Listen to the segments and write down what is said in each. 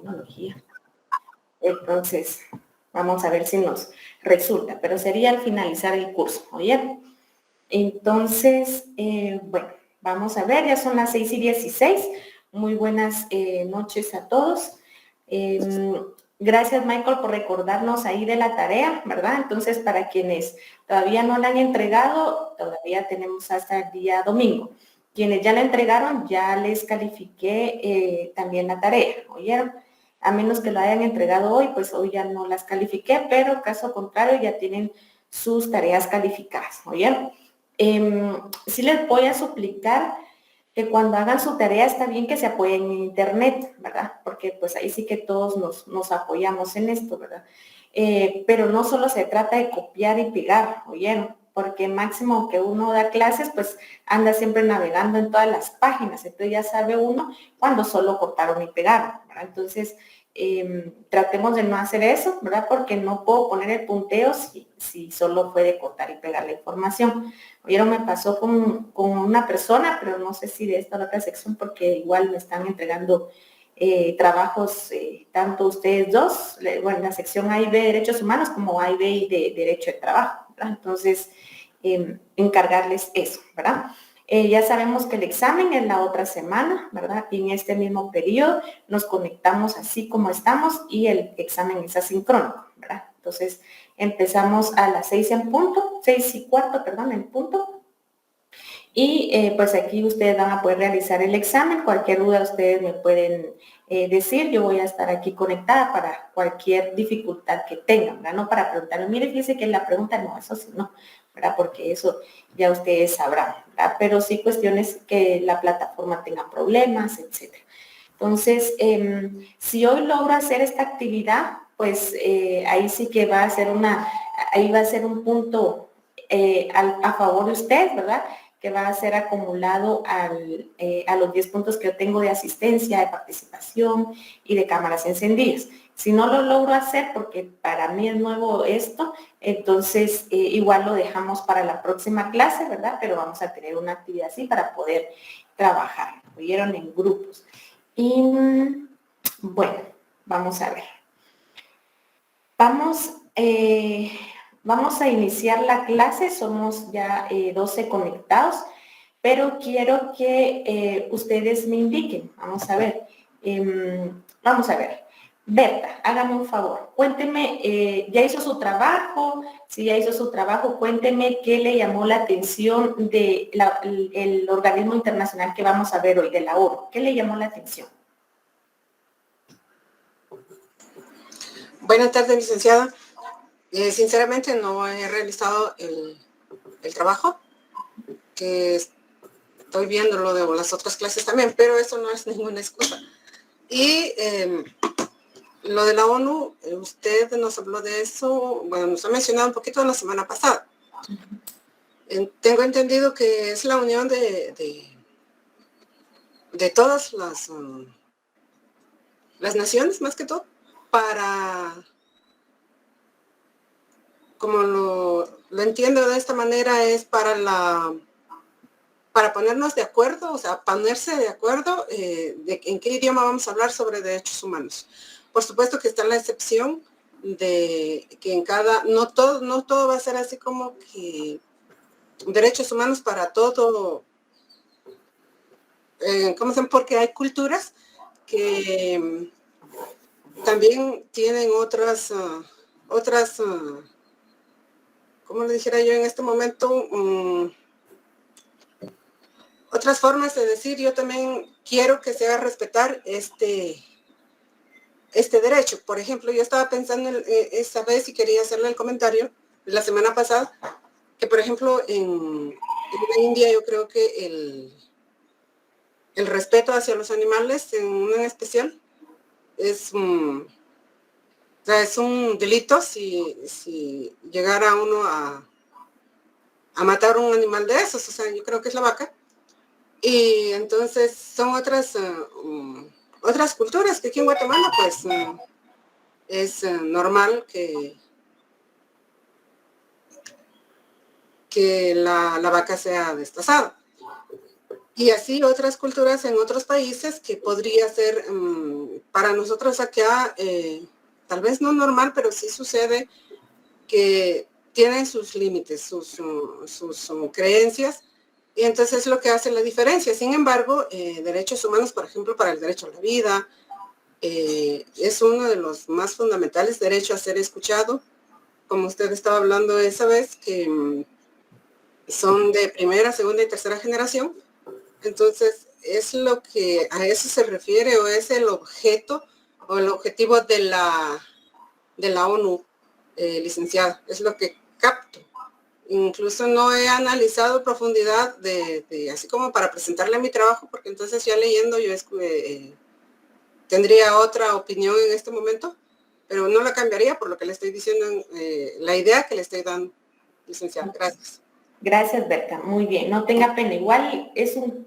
tecnología. Entonces, vamos a ver si nos resulta, pero sería al finalizar el curso, ¿oyeron? Entonces, bueno, vamos a ver, ya son las 6:16. Muy buenas noches a todos. Gracias, Michael, por recordarnos ahí de la tarea, ¿verdad? Entonces, para quienes todavía no la han entregado, todavía tenemos hasta el día domingo. Quienes ya la entregaron, ya les califiqué también la tarea, ¿oyeron? A menos que lo hayan entregado hoy, pues hoy ya no las califiqué, pero caso contrario ya tienen sus tareas calificadas, ¿oyeron? Sí les voy a suplicar que cuando hagan su tarea está bien que se apoyen en internet, ¿verdad? Porque pues ahí sí que todos nos apoyamos en esto, ¿verdad? Pero no solo se trata de copiar y pegar, ¿oyeron? Porque máximo que uno da clases, pues anda siempre navegando en todas las páginas, entonces ya sabe uno cuando solo cortaron y pegaron, ¿verdad? Entonces, tratemos de no hacer eso, ¿verdad? Porque no puedo poner el punteo si solo fue de cortar y pegar la información. Oyeron, me pasó con una persona, pero no sé si de esta o otra sección, porque igual me están entregando trabajos, tanto ustedes dos, bueno, la sección A y B de Derechos Humanos, como A y B y de Derecho de Trabajo, ¿verdad? Entonces, encargarles eso, ¿verdad? Ya sabemos que el examen es la otra semana, ¿verdad? Y en este mismo periodo nos conectamos así como estamos y el examen es asincrónico, ¿verdad? Entonces, empezamos a las 6 en punto, 6:15, perdón, en punto. Y pues aquí ustedes van a poder realizar el examen. Cualquier duda ustedes me pueden decir. Yo voy a estar aquí conectada para cualquier dificultad que tengan, ¿verdad? No para preguntarme, mire, fíjese que la pregunta no, eso sí, no, ¿verdad? Porque eso ya ustedes sabrán, ¿verdad? Pero sí cuestiones que la plataforma tenga problemas, etcétera. Entonces, si hoy logro hacer esta actividad, pues ahí sí que va a ser ahí va a ser un punto a favor de usted, ¿verdad? Que va a ser acumulado a los 10 puntos que yo tengo de asistencia, de participación y de cámaras encendidas. Si no lo logro hacer, porque para mí es nuevo esto, entonces igual lo dejamos para la próxima clase, ¿verdad? Pero vamos a tener una actividad así para poder trabajar. ¿Oyeron? En grupos. Y bueno, vamos a ver. Vamos a iniciar la clase, somos ya 12 conectados, pero quiero que ustedes me indiquen. Vamos a ver. Vamos a ver. Berta, hágame un favor. Cuénteme, ¿ya hizo su trabajo? Si ya hizo su trabajo, cuénteme qué le llamó la atención del organismo internacional que vamos a ver hoy, de la ONU. ¿Qué le llamó la atención? Buenas tardes, licenciada. Sinceramente no he realizado el trabajo, que estoy viendo lo de las otras clases también, pero eso no es ninguna excusa. Y lo de la ONU, usted nos habló de eso, bueno, nos ha mencionado un poquito la semana pasada. Tengo entendido que es la unión de todas las naciones, más que todo, para, como lo entiendo de esta manera, es para ponernos de acuerdo, o sea, ponerse de acuerdo en qué idioma vamos a hablar sobre derechos humanos. Por supuesto que está la excepción de que no todo va a ser así como que derechos humanos para todo, ¿cómo se llama? Porque hay culturas que también tienen otras, ¿cómo le dijera yo en este momento? Otras formas de decir, yo también quiero que se haga respetar este derecho. Por ejemplo, yo estaba pensando esta vez y quería hacerle el comentario la semana pasada, que por ejemplo en la India yo creo que el respeto hacia los animales en especial es un delito si llegara uno a matar un animal de esos, o sea, yo creo que es la vaca. Y entonces son otras culturas que aquí en Guatemala pues es normal que la vaca sea destazada. Y así otras culturas en otros países que podría ser para nosotros acá, tal vez no normal, pero sí sucede que tienen sus límites, sus creencias, y entonces es lo que hace la diferencia. Sin embargo, derechos humanos, por ejemplo, para el derecho a la vida, es uno de los más fundamentales, derecho a ser escuchado, como usted estaba hablando esa vez, que son de primera, segunda y tercera generación. Entonces, es lo que a eso se refiere, o es el objeto o el objetivo de la ONU, licenciada. Es lo que capto. Incluso no he analizado profundidad así como para presentarle mi trabajo, porque entonces ya leyendo yo tendría otra opinión en este momento, pero no la cambiaría por lo que le estoy diciendo, la idea que le estoy dando, licenciada. Gracias. Gracias, Berta. Muy bien, no tenga pena. Igual es un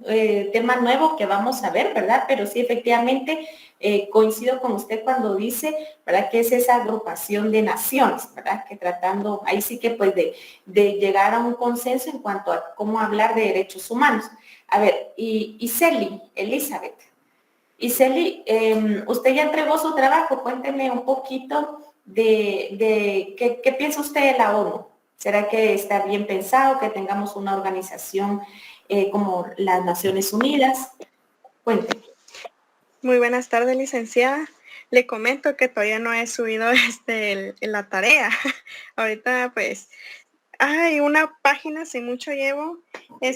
tema nuevo que vamos a ver, ¿verdad? Pero sí, efectivamente, coincido con usted cuando dice, ¿verdad? Que es esa agrupación de naciones, ¿verdad? Que tratando, ahí sí que pues de llegar a un consenso en cuanto a cómo hablar de derechos humanos. A ver, y Celi, Elizabeth. Y Celi, usted ya entregó su trabajo, cuénteme un poquito de qué piensa usted de la ONU. ¿Será que está bien pensado que tengamos una organización como las Naciones Unidas? Cuénteme. Muy buenas tardes, licenciada. Le comento que todavía no he subido la tarea. Ahorita pues hay una página, sin mucho llevo,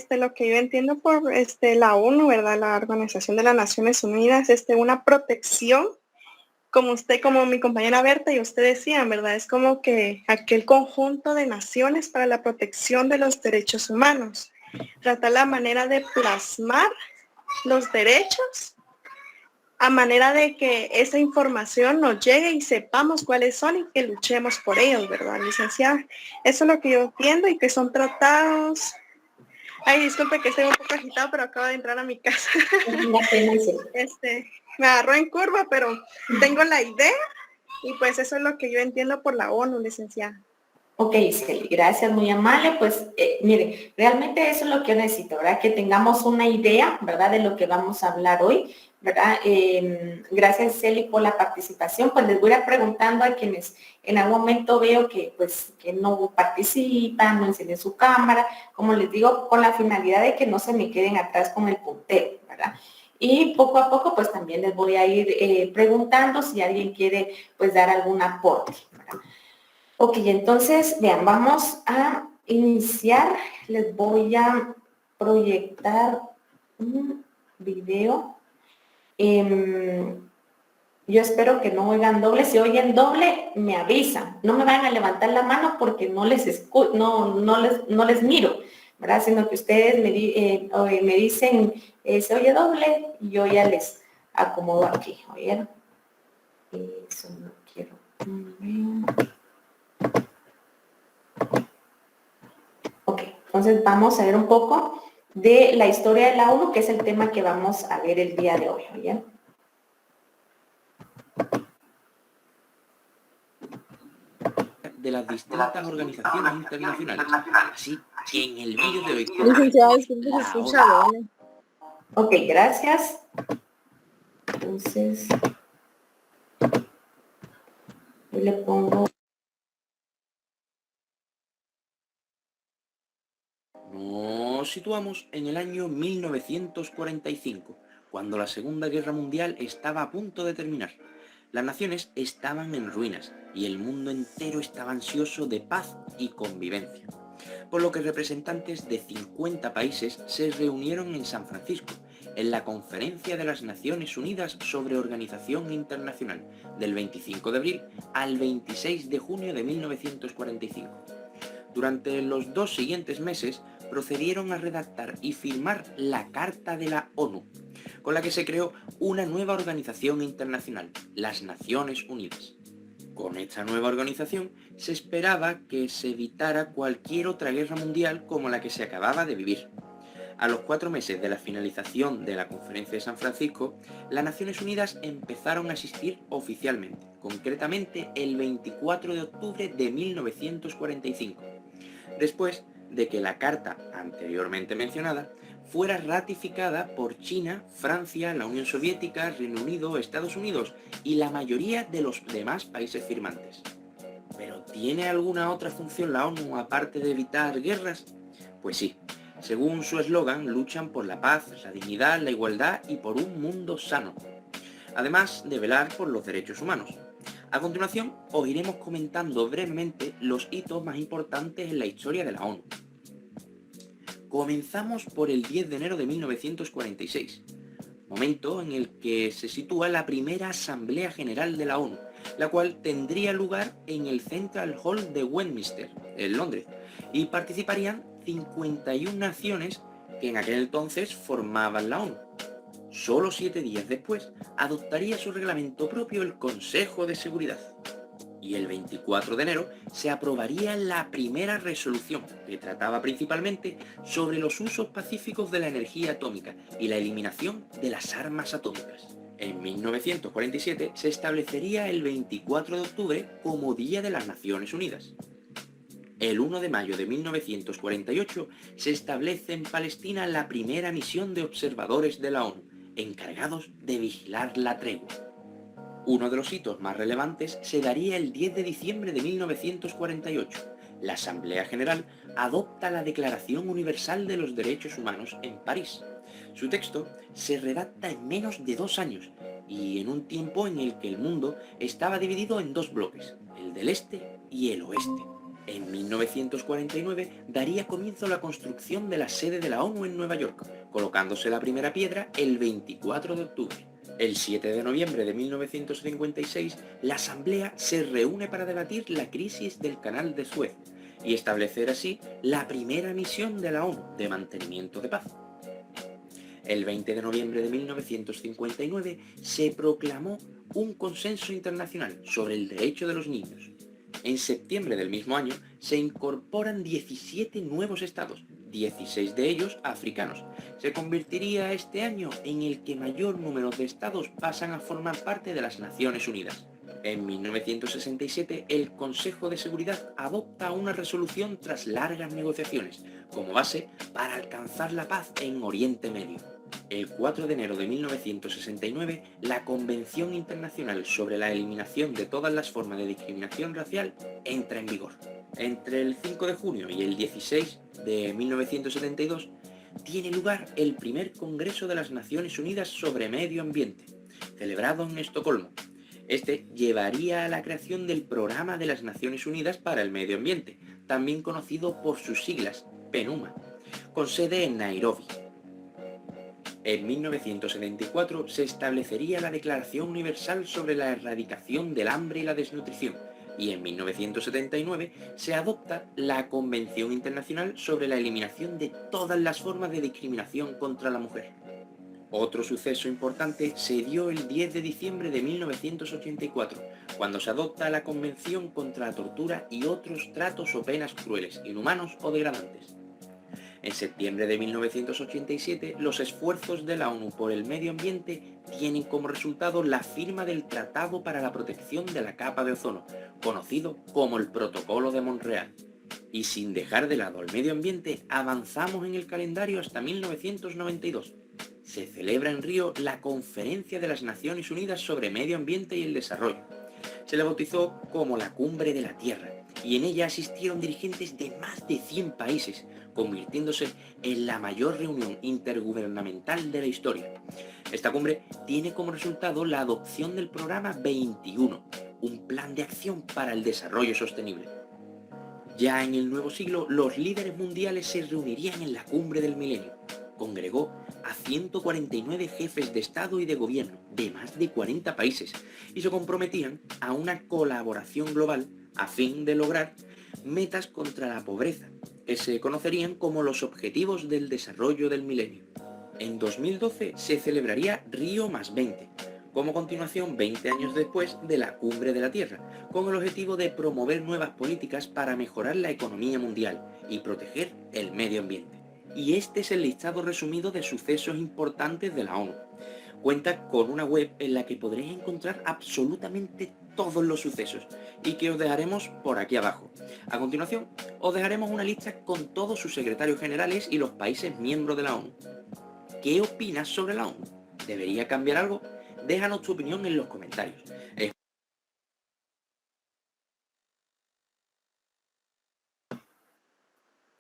lo que yo entiendo por la ONU, ¿verdad? La Organización de las Naciones Unidas, una protección, como mi compañera Berta y usted decían, ¿verdad? Es como que aquel conjunto de naciones para la protección de los derechos humanos. Trata la manera de plasmar los derechos a manera de que esa información nos llegue y sepamos cuáles son y que luchemos por ellos, ¿verdad, licenciada? Eso es lo que yo entiendo, y que son tratados. Ay, disculpe que estoy un poco agitado, pero acabo de entrar a mi casa. Me agarró en curva, pero tengo la idea, y pues eso es lo que yo entiendo por la ONU, licenciada. Ok, Celi, gracias, muy amable. Pues mire, realmente eso es lo que yo necesito, ¿verdad? Que tengamos una idea, ¿verdad? De lo que vamos a hablar hoy, ¿verdad? Gracias, Celi, por la participación. Pues les voy a ir preguntando a quienes en algún momento veo que, pues, que no participan, no encienden su cámara, como les digo, con la finalidad de que no se me queden atrás con el puntero, ¿verdad? Y poco a poco, pues también les voy a ir preguntando si alguien quiere, pues, dar algún aporte, ¿verdad? Ok, entonces, vean, vamos a iniciar. Les voy a proyectar un video. Yo espero que no oigan doble. Si oyen doble, me avisan. No me vayan a levantar la mano porque no les miro, ¿verdad? Sino que ustedes me dicen, se oye doble, y yo ya les acomodo aquí, ¿oyeron? Eso no quiero. Ok, entonces vamos a ver un poco de la historia de la ONU, que es el tema que vamos a ver el día de hoy, ¿bien? De las distintas organizaciones internacionales. Así que en el vídeo de hoy... Licenciada, disculpe, se escucha doble. Ok, gracias. Entonces, yo le pongo... Nos situamos en el año 1945, cuando la Segunda Guerra Mundial estaba a punto de terminar. Las naciones estaban en ruinas y el mundo entero estaba ansioso de paz y convivencia. Por lo que representantes de 50 países se reunieron en San Francisco, en la Conferencia de las Naciones Unidas sobre Organización Internacional, del 25 de abril al 26 de junio de 1945. Durante los 2 siguientes meses procedieron a redactar y firmar la Carta de la ONU, con la que se creó una nueva organización internacional, las Naciones Unidas. Con esta nueva organización se esperaba que se evitara cualquier otra guerra mundial como la que se acababa de vivir. A los 4 meses de la finalización de la Conferencia de San Francisco, las Naciones Unidas empezaron a existir oficialmente, concretamente el 24 de octubre de 1945, después de que la carta anteriormente mencionada fuera ratificada por China, Francia, la Unión Soviética, Reino Unido, Estados Unidos y la mayoría de los demás países firmantes. ¿Pero tiene alguna otra función la ONU aparte de evitar guerras? Pues sí. Según su eslogan, luchan por la paz, la dignidad, la igualdad y por un mundo sano, además de velar por los derechos humanos. A continuación, os iremos comentando brevemente los hitos más importantes en la historia de la ONU. Comenzamos por el 10 de enero de 1946, momento en el que se sitúa la primera Asamblea General de la ONU, la cual tendría lugar en el Central Hall de Westminster, en Londres, y participarían 51 naciones que en aquel entonces formaban la ONU. Solo 7 días después adoptaría su reglamento propio el Consejo de Seguridad. Y el 24 de enero se aprobaría la primera resolución, que trataba principalmente sobre los usos pacíficos de la energía atómica y la eliminación de las armas atómicas. En 1947 se establecería el 24 de octubre como Día de las Naciones Unidas. El 1 de mayo de 1948 se establece en Palestina la primera misión de observadores de la ONU, encargados de vigilar la tregua. Uno de los hitos más relevantes se daría el 10 de diciembre de 1948. La Asamblea General adopta la Declaración Universal de los Derechos Humanos en París. Su texto se redacta en menos de 2 años y en un tiempo en el que el mundo estaba dividido en 2 bloques, el del este y el oeste. En 1949 daría comienzo la construcción de la sede de la ONU en Nueva York, colocándose la primera piedra el 24 de octubre. El 7 de noviembre de 1956, la Asamblea se reúne para debatir la crisis del Canal de Suez y establecer así la primera misión de la ONU de mantenimiento de paz. El 20 de noviembre de 1959 se proclamó un consenso internacional sobre el derecho de los niños. En septiembre del mismo año se incorporan 17 nuevos estados, 16 de ellos africanos. Se convertiría este año en el que mayor número de estados pasan a formar parte de las Naciones Unidas. En 1967, el Consejo de Seguridad adopta una resolución tras largas negociaciones, como base para alcanzar la paz en Oriente Medio. El 4 de enero de 1969, la Convención Internacional sobre la Eliminación de todas las formas de discriminación racial entra en vigor. Entre el 5 de junio y el 16 de 1972, tiene lugar el primer Congreso de las Naciones Unidas sobre Medio Ambiente, celebrado en Estocolmo. Este llevaría a la creación del Programa de las Naciones Unidas para el Medio Ambiente, también conocido por sus siglas, PNUMA, con sede en Nairobi. En 1974 se establecería la Declaración Universal sobre la Erradicación del Hambre y la Desnutrición, y en 1979 se adopta la Convención Internacional sobre la Eliminación de todas las formas de discriminación contra la mujer. Otro suceso importante se dio el 10 de diciembre de 1984, cuando se adopta la Convención contra la Tortura y otros tratos o penas crueles, inhumanos o degradantes. En septiembre de 1987, los esfuerzos de la ONU por el medio ambiente tienen como resultado la firma del Tratado para la Protección de la Capa de Ozono, conocido como el Protocolo de Montreal. Y sin dejar de lado al medio ambiente, avanzamos en el calendario hasta 1992. Se celebra en Río la Conferencia de las Naciones Unidas sobre Medio Ambiente y el Desarrollo. Se le bautizó como la Cumbre de la Tierra, y en ella asistieron dirigentes de más de 100 países, convirtiéndose en la mayor reunión intergubernamental de la historia. Esta cumbre tiene como resultado la adopción del Programa 21, un plan de acción para el desarrollo sostenible. Ya en el nuevo siglo, los líderes mundiales se reunirían en la Cumbre del Milenio. Congregó a 149 jefes de Estado y de Gobierno de más de 40 países y se comprometían a una colaboración global a fin de lograr metas contra la pobreza, que se conocerían como los Objetivos del Desarrollo del Milenio. En 2012 se celebraría Río +20, como continuación 20 años después de la Cumbre de la Tierra, con el objetivo de promover nuevas políticas para mejorar la economía mundial y proteger el medio ambiente. Y este es el listado resumido de sucesos importantes de la ONU. Cuenta con una web en la que podréis encontrar absolutamente todos los sucesos y que os dejaremos por aquí abajo. A continuación, os dejaremos una lista con todos sus secretarios generales y los países miembros de la ONU. ¿qué opinas sobre la ONU? ¿Debería cambiar algo? Déjanos tu opinión en los comentarios.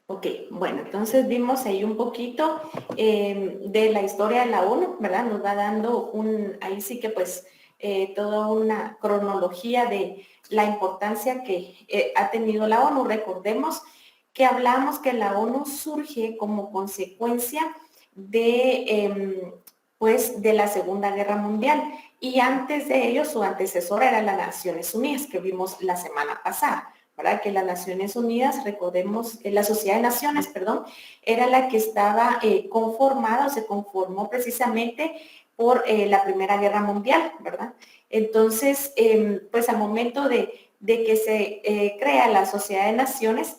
Ok, bueno, entonces vimos ahí un poquito de la historia de la ONU, ¿verdad? Nos va dando ahí sí que pues toda una cronología de la importancia que ha tenido la ONU. Recordemos que hablamos que la ONU surge como consecuencia de, pues, de la Segunda Guerra Mundial, y antes de ello su antecesora era las Naciones Unidas, que vimos la semana pasada. ¿Verdad? Que las Naciones Unidas, recordemos, la Sociedad de Naciones, perdón, era la que estaba conformada o se conformó precisamente por la Primera Guerra Mundial, ¿verdad? Entonces, pues al momento de que se crea la Sociedad de Naciones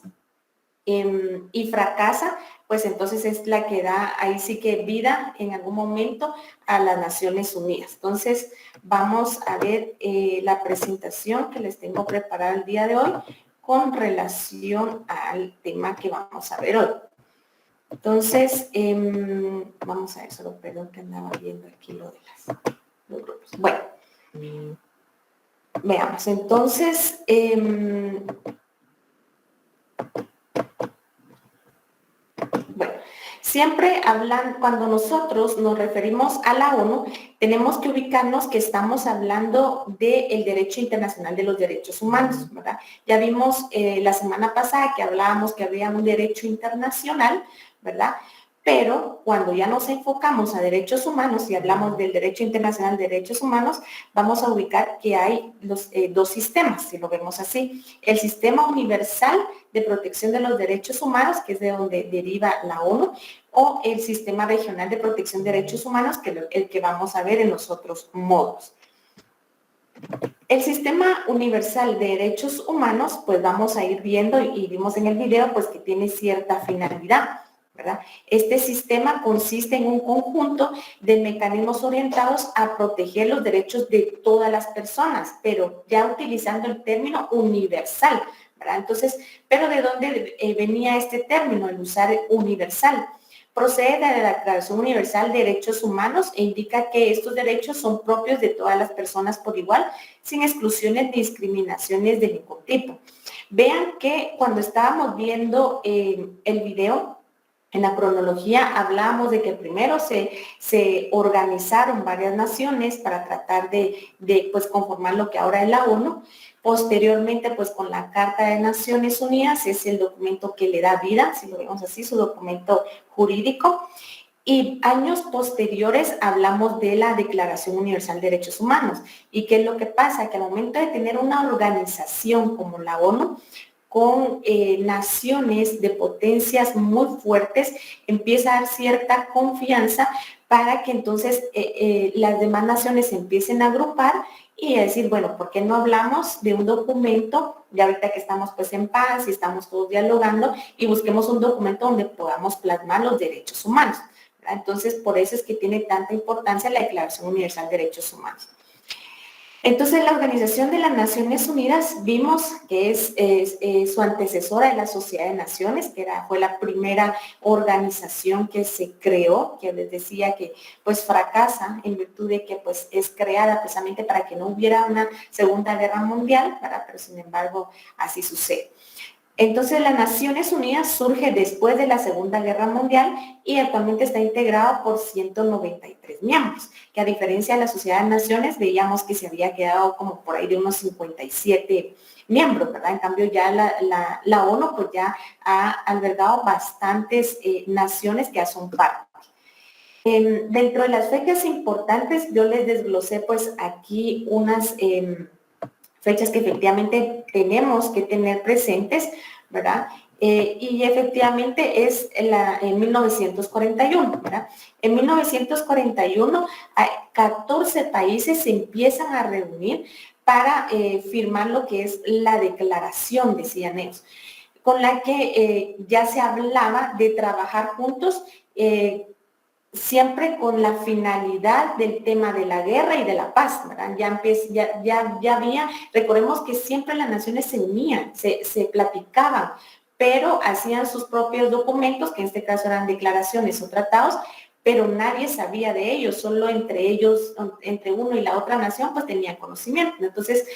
y fracasa, pues entonces es la que da ahí sí que vida en algún momento a las Naciones Unidas. Entonces, vamos a ver la presentación que les tengo preparada el día de hoy con relación al tema que vamos a ver hoy. Entonces, vamos a ver, solo perdón que andaba viendo aquí lo de los grupos. Bueno, veamos, entonces, bueno, siempre hablan, cuando nosotros nos referimos a la ONU, tenemos que ubicarnos que estamos hablando del derecho internacional de los derechos humanos, ¿verdad? Ya vimos la semana pasada que hablábamos que había un derecho internacional, ¿verdad? Pero cuando ya nos enfocamos a derechos humanos y hablamos del derecho internacional de derechos humanos, vamos a ubicar que hay los dos sistemas, si lo vemos así. El sistema universal de protección de los derechos humanos, que es de donde deriva la ONU, o el sistema regional de protección de derechos humanos, que es el que vamos a ver en los otros módulos. El sistema universal de derechos humanos, pues vamos a ir viendo y vimos en el video, pues que tiene cierta finalidad, ¿verdad? Este sistema consiste en un conjunto de mecanismos orientados a proteger los derechos de todas las personas, pero ya utilizando el término universal, ¿verdad? Entonces, ¿pero de dónde venía este término, el usar universal? Procede de la Declaración Universal de Derechos Humanos e indica que estos derechos son propios de todas las personas por igual, sin exclusiones ni discriminaciones de ningún tipo. Vean que cuando estábamos viendo el video, en la cronología hablábamos de que primero se organizaron varias naciones para tratar de pues, conformar lo que ahora es la ONU. Posteriormente, pues con la Carta de Naciones Unidas, es el documento que le da vida, si lo vemos así, su documento jurídico. Y años posteriores hablamos de la Declaración Universal de Derechos Humanos. ¿Y qué es lo que pasa? Que al momento de tener una organización como la ONU, con naciones de potencias muy fuertes, empieza a dar cierta confianza para que entonces las demás naciones se empiecen a agrupar y a decir, bueno, ¿por qué no hablamos de un documento? Ya ahorita que estamos pues en paz y estamos todos dialogando, y busquemos un documento donde podamos plasmar los derechos humanos, ¿verdad? Entonces, por eso es que tiene tanta importancia la Declaración Universal de Derechos Humanos. Entonces, la Organización de las Naciones Unidas vimos que es su antecesora de la Sociedad de Naciones, que fue la primera organización que se creó, que les decía que pues fracasa en virtud de que pues es creada precisamente para que no hubiera una Segunda Guerra Mundial, ¿verdad? Pero sin embargo así sucede. Entonces, las Naciones Unidas surge después de la Segunda Guerra Mundial y actualmente está integrado por 193 miembros, que a diferencia de la Sociedad de Naciones, veíamos que se había quedado como por ahí de unos 57 miembros, ¿verdad? En cambio, ya la ONU pues ya ha albergado bastantes naciones que ya son parte. Dentro de las fechas importantes, yo les desglosé pues aquí unas fechas que efectivamente tenemos que tener presentes, ¿verdad? Y efectivamente es en 1941, ¿verdad? En 1941, 14 países se empiezan a reunir para firmar lo que es la declaración, decían ellos, con la que ya se hablaba de trabajar juntos, siempre con la finalidad del tema de la guerra y de la paz, ¿verdad? Ya había, recordemos que siempre las naciones se unían, se platicaban, pero hacían sus propios documentos, que en este caso eran declaraciones o tratados, pero nadie sabía de ellos, solo entre ellos, entre uno y la otra nación, pues tenían conocimiento. Entonces,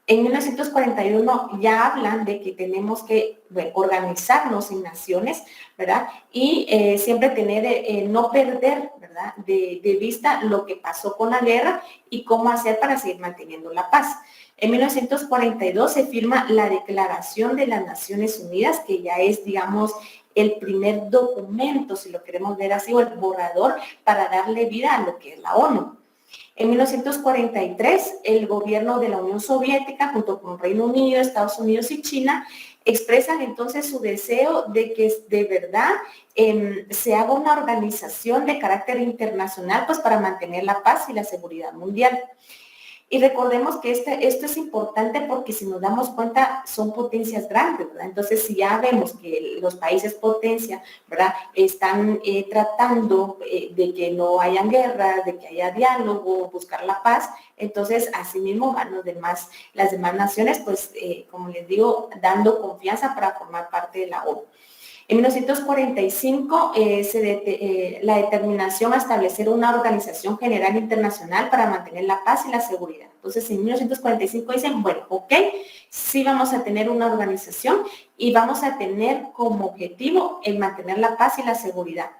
en 1941 ya hablan de que tenemos que organizarnos en naciones, ¿verdad? Y siempre tener, no perder, ¿verdad? De vista lo que pasó con la guerra y cómo hacer para seguir manteniendo la paz. En 1942 se firma la Declaración de las Naciones Unidas, que ya es, digamos, el primer documento, si lo queremos ver así, o el borrador para darle vida a lo que es la ONU. En 1943, el gobierno de la Unión Soviética, junto con Reino Unido, Estados Unidos y China, expresan entonces su deseo de que de verdad se haga una organización de carácter internacional, pues para mantener la paz y la seguridad mundial. Y recordemos que esto es importante porque si nos damos cuenta son potencias grandes, ¿verdad? Entonces, si ya vemos que los países potencia, ¿verdad? Están tratando de que no hayan guerras, de que haya diálogo, buscar la paz, entonces asimismo van las demás naciones, pues como les digo, dando confianza para formar parte de la ONU. En 1945, la determinación a establecer una organización general internacional para mantener la paz y la seguridad. Entonces, en 1945 dicen, bueno, ok, sí vamos a tener una organización y vamos a tener como objetivo el mantener la paz y la seguridad.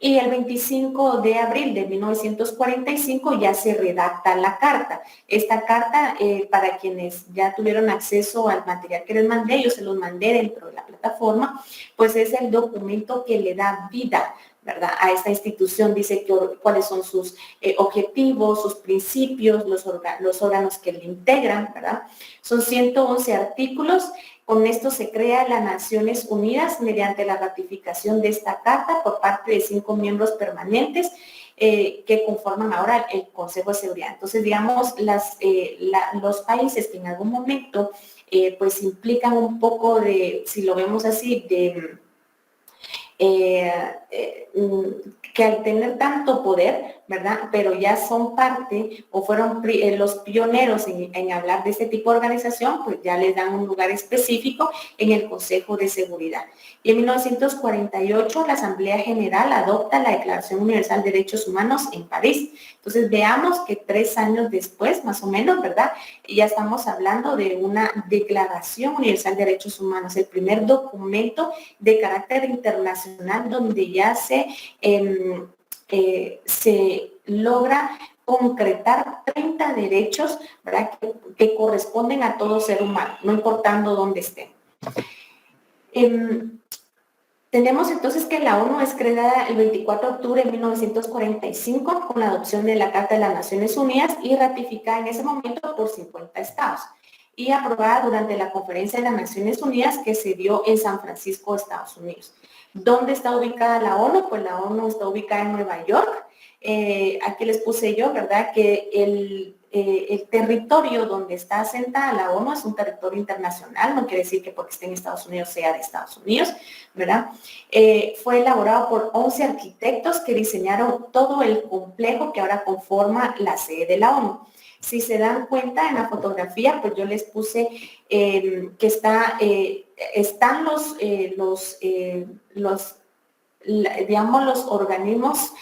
Y el 25 de abril de 1945 ya se redacta la carta. Esta carta, para quienes ya tuvieron acceso al material que les mandé, yo se los mandé dentro de la plataforma, pues es el documento que le da vida, ¿verdad? A esta institución. Dice cuáles son sus objetivos, sus principios, los órganos que le integran, ¿verdad? Son 111 artículos. Con esto se crea las Naciones Unidas mediante la ratificación de esta carta por parte de 5 miembros permanentes que conforman ahora el Consejo de Seguridad. Entonces, digamos, los países que en algún momento pues implican un poco de, si lo vemos así, de que al tener tanto poder, ¿verdad? Pero ya son parte o fueron los pioneros en hablar de este tipo de organización, pues ya les dan un lugar específico en el Consejo de Seguridad. Y en 1948 la Asamblea General adopta la Declaración Universal de Derechos Humanos en París. Entonces veamos que 3 años después, más o menos, ¿verdad? Ya estamos hablando de una Declaración Universal de Derechos Humanos, el primer documento de carácter internacional donde ya se logra concretar 30 derechos, ¿verdad? Que corresponden a todo ser humano, no importando dónde estén. Tenemos entonces que la ONU es creada el 24 de octubre de 1945 con la adopción de la Carta de las Naciones Unidas y ratificada en ese momento por 50 estados y aprobada durante la Conferencia de las Naciones Unidas que se dio en San Francisco, Estados Unidos. ¿Dónde está ubicada la ONU? Pues la ONU está ubicada en Nueva York. Aquí les puse yo, ¿verdad? Que el territorio donde está asentada la ONU es un territorio internacional, no quiere decir que porque esté en Estados Unidos sea de Estados Unidos, ¿verdad? Fue elaborado por 11 arquitectos que diseñaron todo el complejo que ahora conforma la sede de la ONU. Si se dan cuenta en la fotografía, pues yo les puse que están los organismos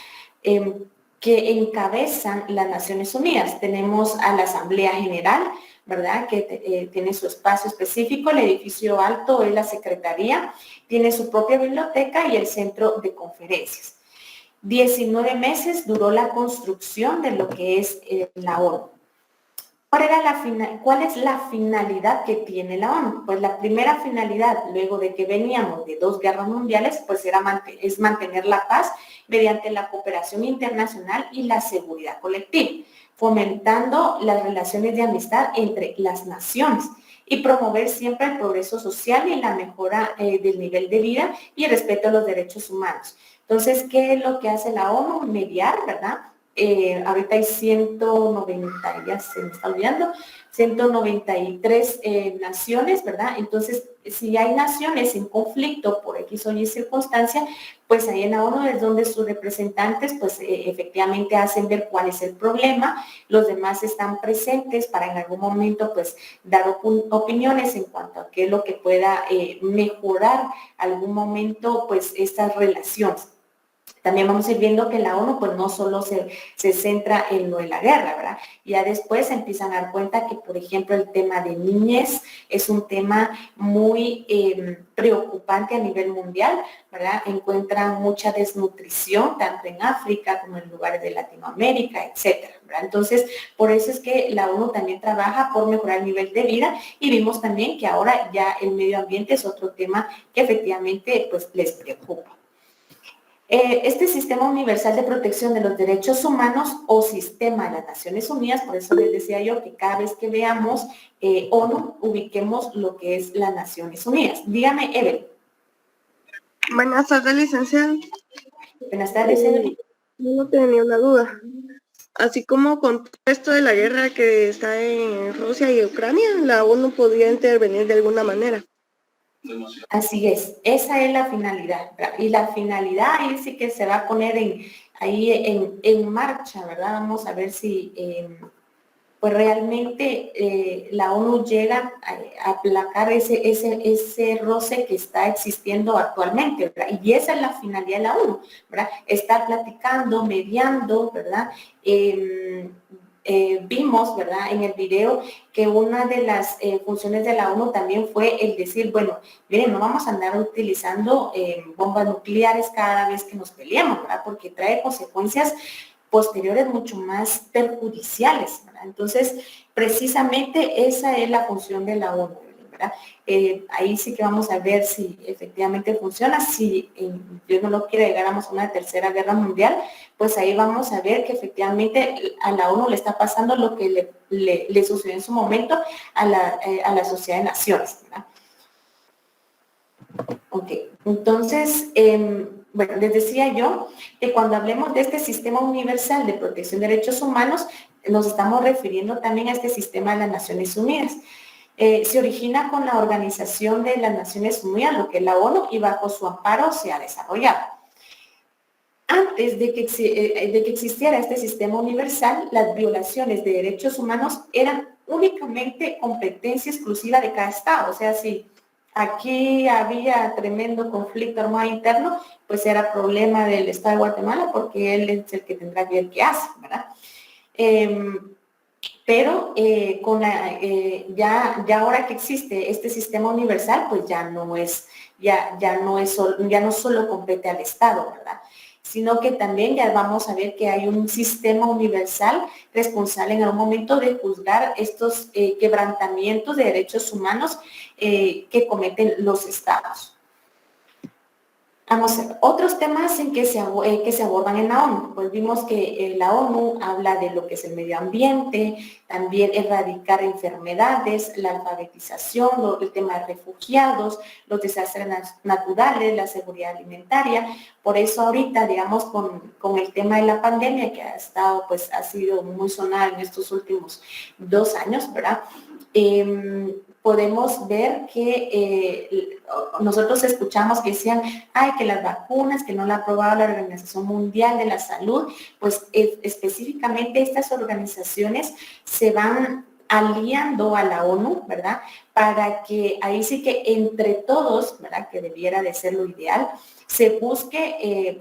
que encabezan las Naciones Unidas. Tenemos a la Asamblea General, ¿verdad? Que tiene su espacio específico. El edificio alto es la Secretaría, tiene su propia biblioteca y el centro de conferencias. 19 meses duró la construcción de lo que es la ONU. ¿Cuál es la finalidad que tiene la ONU? Pues la primera finalidad, luego de que veníamos de 2 guerras mundiales, pues es mantener la paz mediante la cooperación internacional y la seguridad colectiva, fomentando las relaciones de amistad entre las naciones y promover siempre el progreso social y la mejora del nivel de vida y el respeto a los derechos humanos. Entonces, ¿qué es lo que hace la ONU? Mediar, ¿verdad? Ahorita hay 190, ya se me está olvidando, 193 naciones, ¿verdad? Entonces, si hay naciones en conflicto por X o Y circunstancia, pues ahí en la ONU es donde sus representantes, pues efectivamente hacen ver cuál es el problema, los demás están presentes para en algún momento, pues, dar opiniones en cuanto a qué es lo que pueda mejorar algún momento, pues, estas relaciones. También vamos a ir viendo que la ONU pues no solo se centra en lo de la guerra, ¿verdad? Ya después se empiezan a dar cuenta que, por ejemplo, el tema de niñez es un tema muy preocupante a nivel mundial, ¿verdad? Encuentran mucha desnutrición tanto en África como en lugares de Latinoamérica, etcétera, ¿verdad? Entonces, por eso es que la ONU también trabaja por mejorar el nivel de vida y vimos también que ahora ya el medio ambiente es otro tema que efectivamente pues les preocupa. Este sistema universal de protección de los derechos humanos o sistema de las Naciones Unidas, por eso les decía yo que cada vez que veamos ONU, ubiquemos lo que es las Naciones Unidas. Dígame, Evelyn. Buenas tardes, licenciada. Buenas tardes, Evelyn. No tenía una duda. Así como con todo esto de la guerra que está en Rusia y Ucrania, la ONU podría intervenir de alguna manera. Así es, esa es la finalidad, ¿verdad? Y la finalidad ahí sí que se va a poner en marcha, ¿verdad? Vamos a ver si pues realmente la ONU llega a aplacar ese roce que está existiendo actualmente, ¿verdad? Y esa es la finalidad de la ONU, ¿verdad? Estar platicando, mediando, ¿verdad? Vimos, ¿verdad? En el video que una de las funciones de la ONU también fue el decir, bueno, miren, no vamos a andar utilizando bombas nucleares cada vez que nos peleamos, ¿verdad? Porque trae consecuencias posteriores mucho más perjudiciales, ¿verdad? Entonces, precisamente esa es la función de la ONU, ¿verdad? Ahí sí que vamos a ver si efectivamente funciona. Si Dios no lo quiere, llegáramos a una tercera guerra mundial, pues ahí vamos a ver que efectivamente a la ONU le está pasando lo que le sucedió en su momento a la Sociedad de Naciones, ¿verdad? Ok, entonces, bueno, les decía yo que cuando hablemos de este sistema universal de protección de derechos humanos, nos estamos refiriendo también a este sistema de las Naciones Unidas. Se origina con la Organización de las Naciones Unidas, lo que es la ONU, y bajo su amparo se ha desarrollado. Antes de que existiera este sistema universal, las violaciones de derechos humanos eran únicamente competencia exclusiva de cada Estado. O sea, si aquí había tremendo conflicto armado interno, pues era problema del Estado de Guatemala porque él es el que tendrá que ver qué hace, ¿verdad? Pero ya ahora que existe este sistema universal, pues ya no solo compete al Estado, ¿verdad? Sino que también ya vamos a ver que hay un sistema universal responsable en algún momento de juzgar estos quebrantamientos de derechos humanos que cometen los estados. Vamos a ver, otros temas en que se abordan en la ONU. Pues vimos que la ONU habla de lo que es el medio ambiente, también erradicar enfermedades, la alfabetización, el tema de refugiados, los desastres naturales, la seguridad alimentaria. Por eso ahorita, digamos, con el tema de la pandemia, que ha sido muy sonada en estos últimos 2 años, ¿verdad? Podemos ver que nosotros escuchamos que decían, que las vacunas, que no la ha aprobado la Organización Mundial de la Salud, pues específicamente estas organizaciones se van aliando a la ONU, ¿verdad? Para que ahí sí que entre todos, ¿verdad? Que debiera de ser lo ideal, se busque,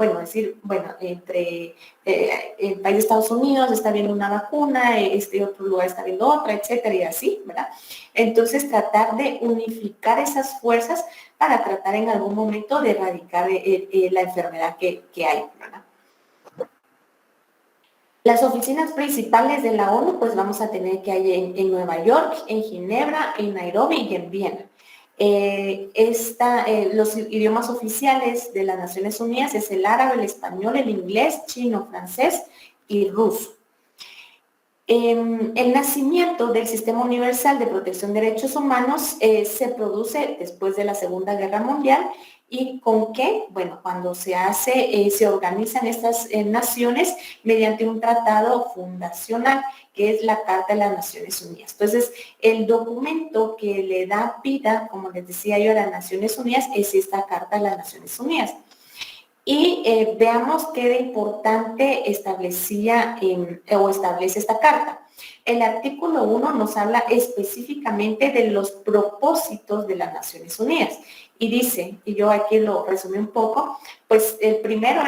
entre el país de Estados Unidos está viendo una vacuna, este otro lugar está viendo otra, etcétera, y así, ¿verdad? Entonces, tratar de unificar esas fuerzas para tratar en algún momento de erradicar la enfermedad que hay, ¿verdad? Las oficinas principales de la ONU, pues vamos a tener que hay en Nueva York, en Ginebra, en Nairobi y en Viena. Los idiomas oficiales de las Naciones Unidas es el árabe, el español, el inglés, chino, francés y ruso. El nacimiento del Sistema Universal de Protección de Derechos Humanos se produce después de la Segunda Guerra Mundial. ¿Y con qué? Bueno, cuando se organizan estas naciones mediante un tratado fundacional, que es la Carta de las Naciones Unidas. Entonces, el documento que le da vida, como les decía yo, a las Naciones Unidas es esta Carta de las Naciones Unidas. Y veamos qué de importante establece esta carta. El artículo 1 nos habla específicamente de los propósitos de las Naciones Unidas. Y dice, y yo aquí lo resumí un poco, pues el primero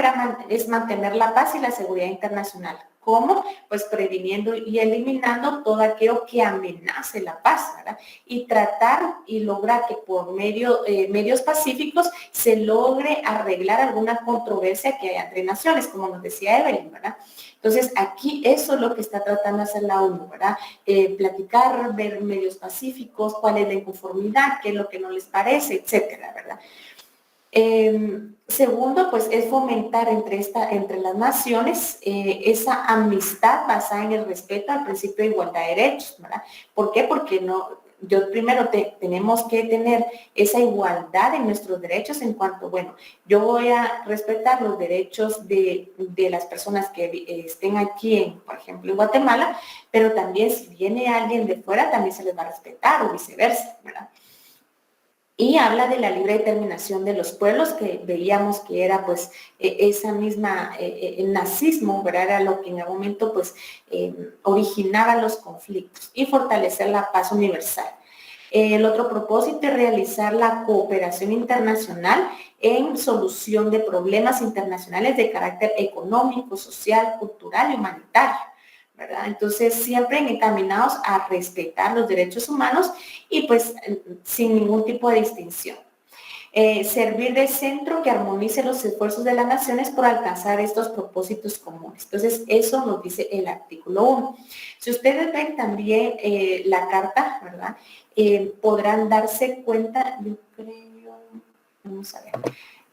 es mantener la paz y la seguridad internacional. ¿Cómo? Pues previniendo y eliminando todo aquello que amenace la paz, ¿verdad? Y tratar y lograr que por medios pacíficos se logre arreglar alguna controversia que haya entre naciones, como nos decía Evelyn, ¿verdad? Entonces, aquí eso es lo que está tratando de hacer la ONU, ¿verdad? Platicar, ver medios pacíficos, cuál es la inconformidad, qué es lo que no les parece, etcétera, ¿verdad? Segundo, pues es fomentar entre las naciones esa amistad basada en el respeto al principio de igualdad de derechos, ¿verdad? ¿Por qué? Porque primero tenemos que tener esa igualdad en nuestros derechos en cuanto, bueno, yo voy a respetar los derechos de las personas que estén aquí, por ejemplo, en Guatemala, pero también si viene alguien de fuera, también se les va a respetar o viceversa, ¿verdad? Y habla de la libre determinación de los pueblos, que veíamos que era pues esa misma, el nazismo, ¿verdad? Era lo que en algún momento pues originaba los conflictos, y fortalecer la paz universal. El otro propósito es realizar la cooperación internacional en solución de problemas internacionales de carácter económico, social, cultural y humanitario, ¿verdad? Entonces, siempre encaminados a respetar los derechos humanos y pues sin ningún tipo de distinción. Servir de centro que armonice los esfuerzos de las naciones por alcanzar estos propósitos comunes. Entonces, eso nos dice el artículo 1. Si ustedes ven también la carta, ¿verdad? Podrán darse cuenta, yo creo, vamos a ver.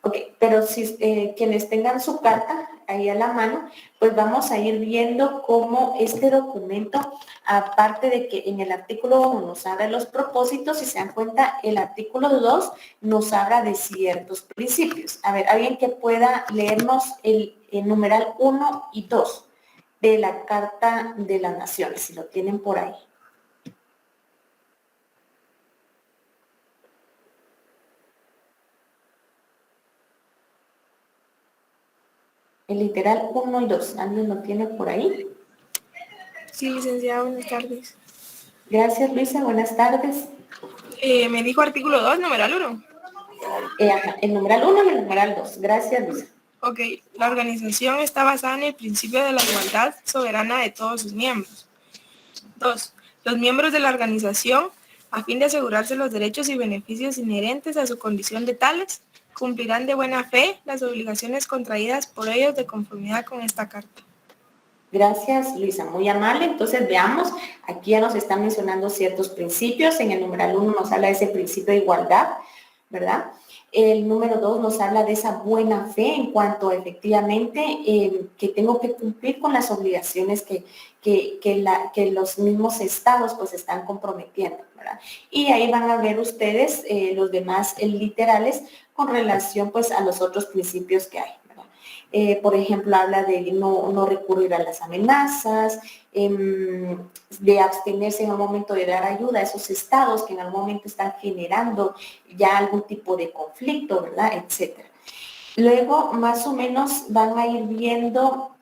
Ok, pero si quienes tengan su carta ahí a la mano, pues vamos a ir viendo cómo este documento, aparte de que en el artículo 1 nos habla de los propósitos, si se dan cuenta, el artículo 2 nos habla de ciertos principios. A ver, alguien que pueda leernos el numeral 1 y 2 de la Carta de las Naciones, si lo tienen por ahí. El literal 1 y 2, ¿alguien lo tiene por ahí? Sí, licenciada, buenas tardes. Gracias, Luisa, buenas tardes. Me dijo artículo 2, numeral 1. El numeral 1 y el numeral 2. Gracias, Luisa. Ok, la organización está basada en el principio de la igualdad soberana de todos sus miembros. 2. Los miembros de la organización, a fin de asegurarse los derechos y beneficios inherentes a su condición de tales, cumplirán de buena fe las obligaciones contraídas por ellos de conformidad con esta carta. Gracias, Luisa, muy amable. Entonces, veamos, aquí ya nos están mencionando ciertos principios. En el numeral 1 nos habla de ese principio de igualdad, ¿verdad? El número 2 nos habla de esa buena fe en cuanto efectivamente que tengo que cumplir con las obligaciones que los mismos estados pues están comprometiendo, ¿verdad? Y ahí van a ver ustedes los demás literales con relación pues a los otros principios que hay. Por ejemplo, habla de no recurrir a las amenazas, de abstenerse en el momento de dar ayuda a esos estados que en algún momento están generando ya algún tipo de conflicto, ¿verdad? Etcétera. Luego, más o menos, van a ir viendo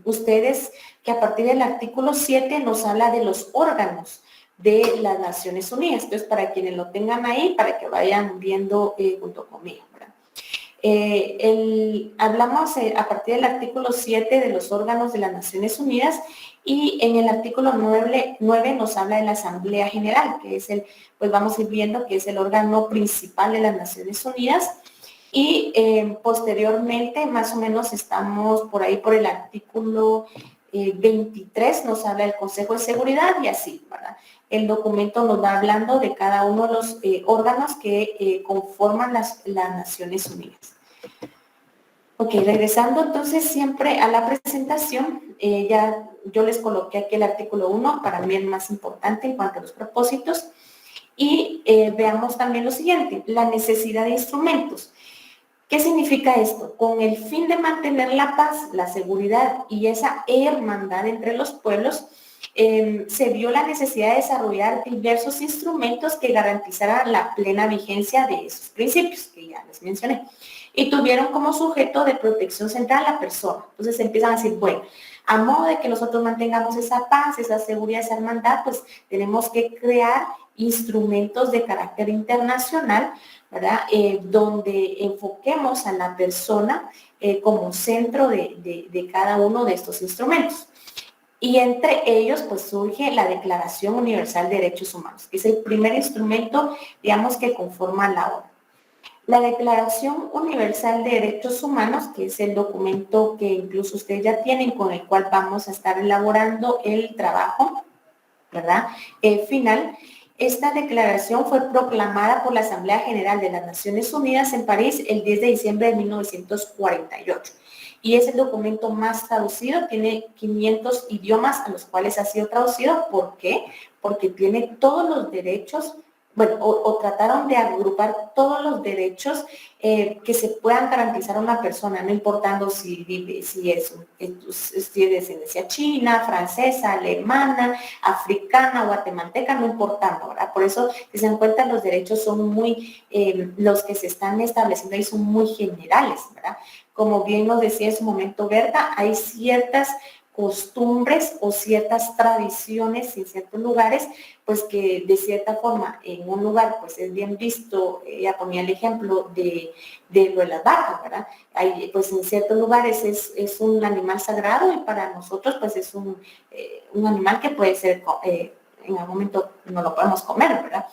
ustedes que a partir del artículo 7 nos habla de los órganos de las Naciones Unidas. Entonces, para quienes lo tengan ahí, para que vayan viendo junto conmigo, ¿verdad? Hablamos a partir del artículo 7 de los órganos de las Naciones Unidas, y en el artículo 9 nos habla de la Asamblea General, que es pues vamos a ir viendo que es el órgano principal de las Naciones Unidas, y posteriormente más o menos estamos por ahí por el artículo 23, nos habla del Consejo de Seguridad y así, ¿verdad? El documento nos va hablando de cada uno de los órganos que conforman las Naciones Unidas. Ok, regresando entonces siempre a la presentación, ya yo les coloqué aquí el artículo 1, para mí el más importante en cuanto a los propósitos, y veamos también lo siguiente, la necesidad de instrumentos. ¿Qué significa esto? Con el fin de mantener la paz, la seguridad y esa hermandad entre los pueblos, se vio la necesidad de desarrollar diversos instrumentos que garantizaran la plena vigencia de esos principios que ya les mencioné, y tuvieron como sujeto de protección central a la persona. Entonces empiezan a decir, bueno, A modo de que nosotros mantengamos esa paz, esa seguridad, esa hermandad, pues tenemos que crear instrumentos de carácter internacional, ¿verdad? Donde enfoquemos a la persona como centro de cada uno de estos instrumentos. Y entre ellos, pues surge la Declaración Universal de Derechos Humanos, que es el primer instrumento, digamos, que conforma la ONU. La Declaración Universal de Derechos Humanos, que es el documento que incluso ustedes ya tienen, con el cual vamos a estar elaborando el trabajo, ¿verdad? Final. Esta declaración fue proclamada por la Asamblea General de las Naciones Unidas en París el 10 de diciembre de 1948. Y es el documento más traducido, tiene 500 idiomas a los cuales ha sido traducido. ¿Por qué? Porque tiene todos los derechos, bueno, o trataron de agrupar todos los derechos que se puedan garantizar a una persona, no importando si es de descendencia china, francesa, alemana, africana, guatemalteca, no importando, ¿verdad? Por eso, si se dan cuenta, los derechos son muy, los que se están estableciendo ahí son muy generales, ¿verdad? Como bien nos decía en su momento Berta, hay ciertas costumbres o ciertas tradiciones en ciertos lugares, pues que de cierta forma en un lugar pues es bien visto. Ya ponía el ejemplo de lo de las vacas, ¿verdad? Hay, pues en ciertos lugares es un animal sagrado y para nosotros pues es un animal que puede ser, en algún momento no lo podemos comer, ¿verdad?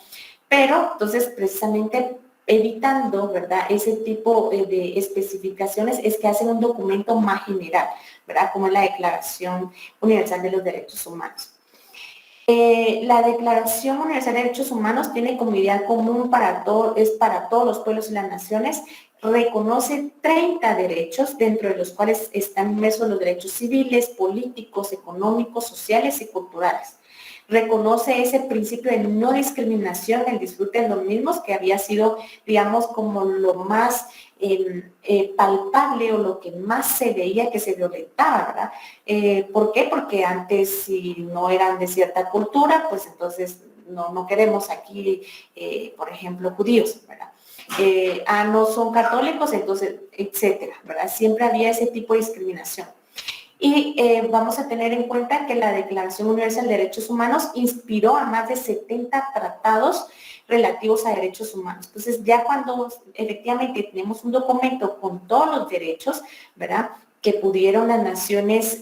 Pero entonces precisamente evitando, ¿verdad?, ese tipo de especificaciones es que hacen un documento más general, ¿verdad?, como es la Declaración Universal de los Derechos Humanos. La Declaración Universal de Derechos Humanos tiene como ideal común para todos los pueblos y las naciones. Reconoce 30 derechos, dentro de los cuales están inmersos los derechos civiles, políticos, económicos, sociales y culturales. Reconoce ese principio de no discriminación, el disfrute de los mismos, que había sido, digamos, como lo más palpable o lo que más se veía que se violentaba, ¿verdad? ¿Por qué? Porque antes, si no eran de cierta cultura, pues entonces no queremos aquí, por ejemplo, judíos, ¿verdad? No son católicos, entonces, etcétera, ¿verdad? Siempre había ese tipo de discriminación. Y vamos a tener en cuenta que la Declaración Universal de Derechos Humanos inspiró a más de 70 tratados relativos a derechos humanos. Entonces, ya cuando efectivamente tenemos un documento con todos los derechos, ¿verdad?, que pudieron las naciones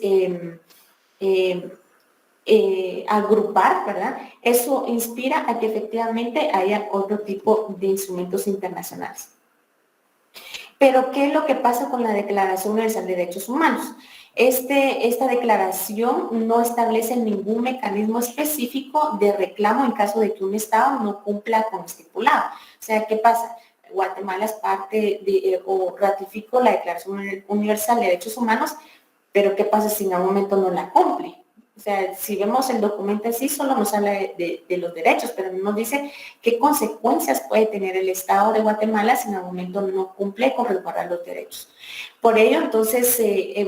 agrupar, ¿verdad?, eso inspira a que efectivamente haya otro tipo de instrumentos internacionales. Pero, ¿qué es lo que pasa con la Declaración Universal de Derechos Humanos? Esta declaración no establece ningún mecanismo específico de reclamo en caso de que un Estado no cumpla con lo estipulado. O sea, ¿qué pasa? Guatemala es parte o ratificó la Declaración Universal de Derechos Humanos, pero ¿qué pasa si en algún momento no la cumple? O sea, si vemos el documento en sí, solo nos habla de los derechos, pero no nos dice qué consecuencias puede tener el Estado de Guatemala si en algún momento no cumple con resguardar los derechos. Por ello, entonces,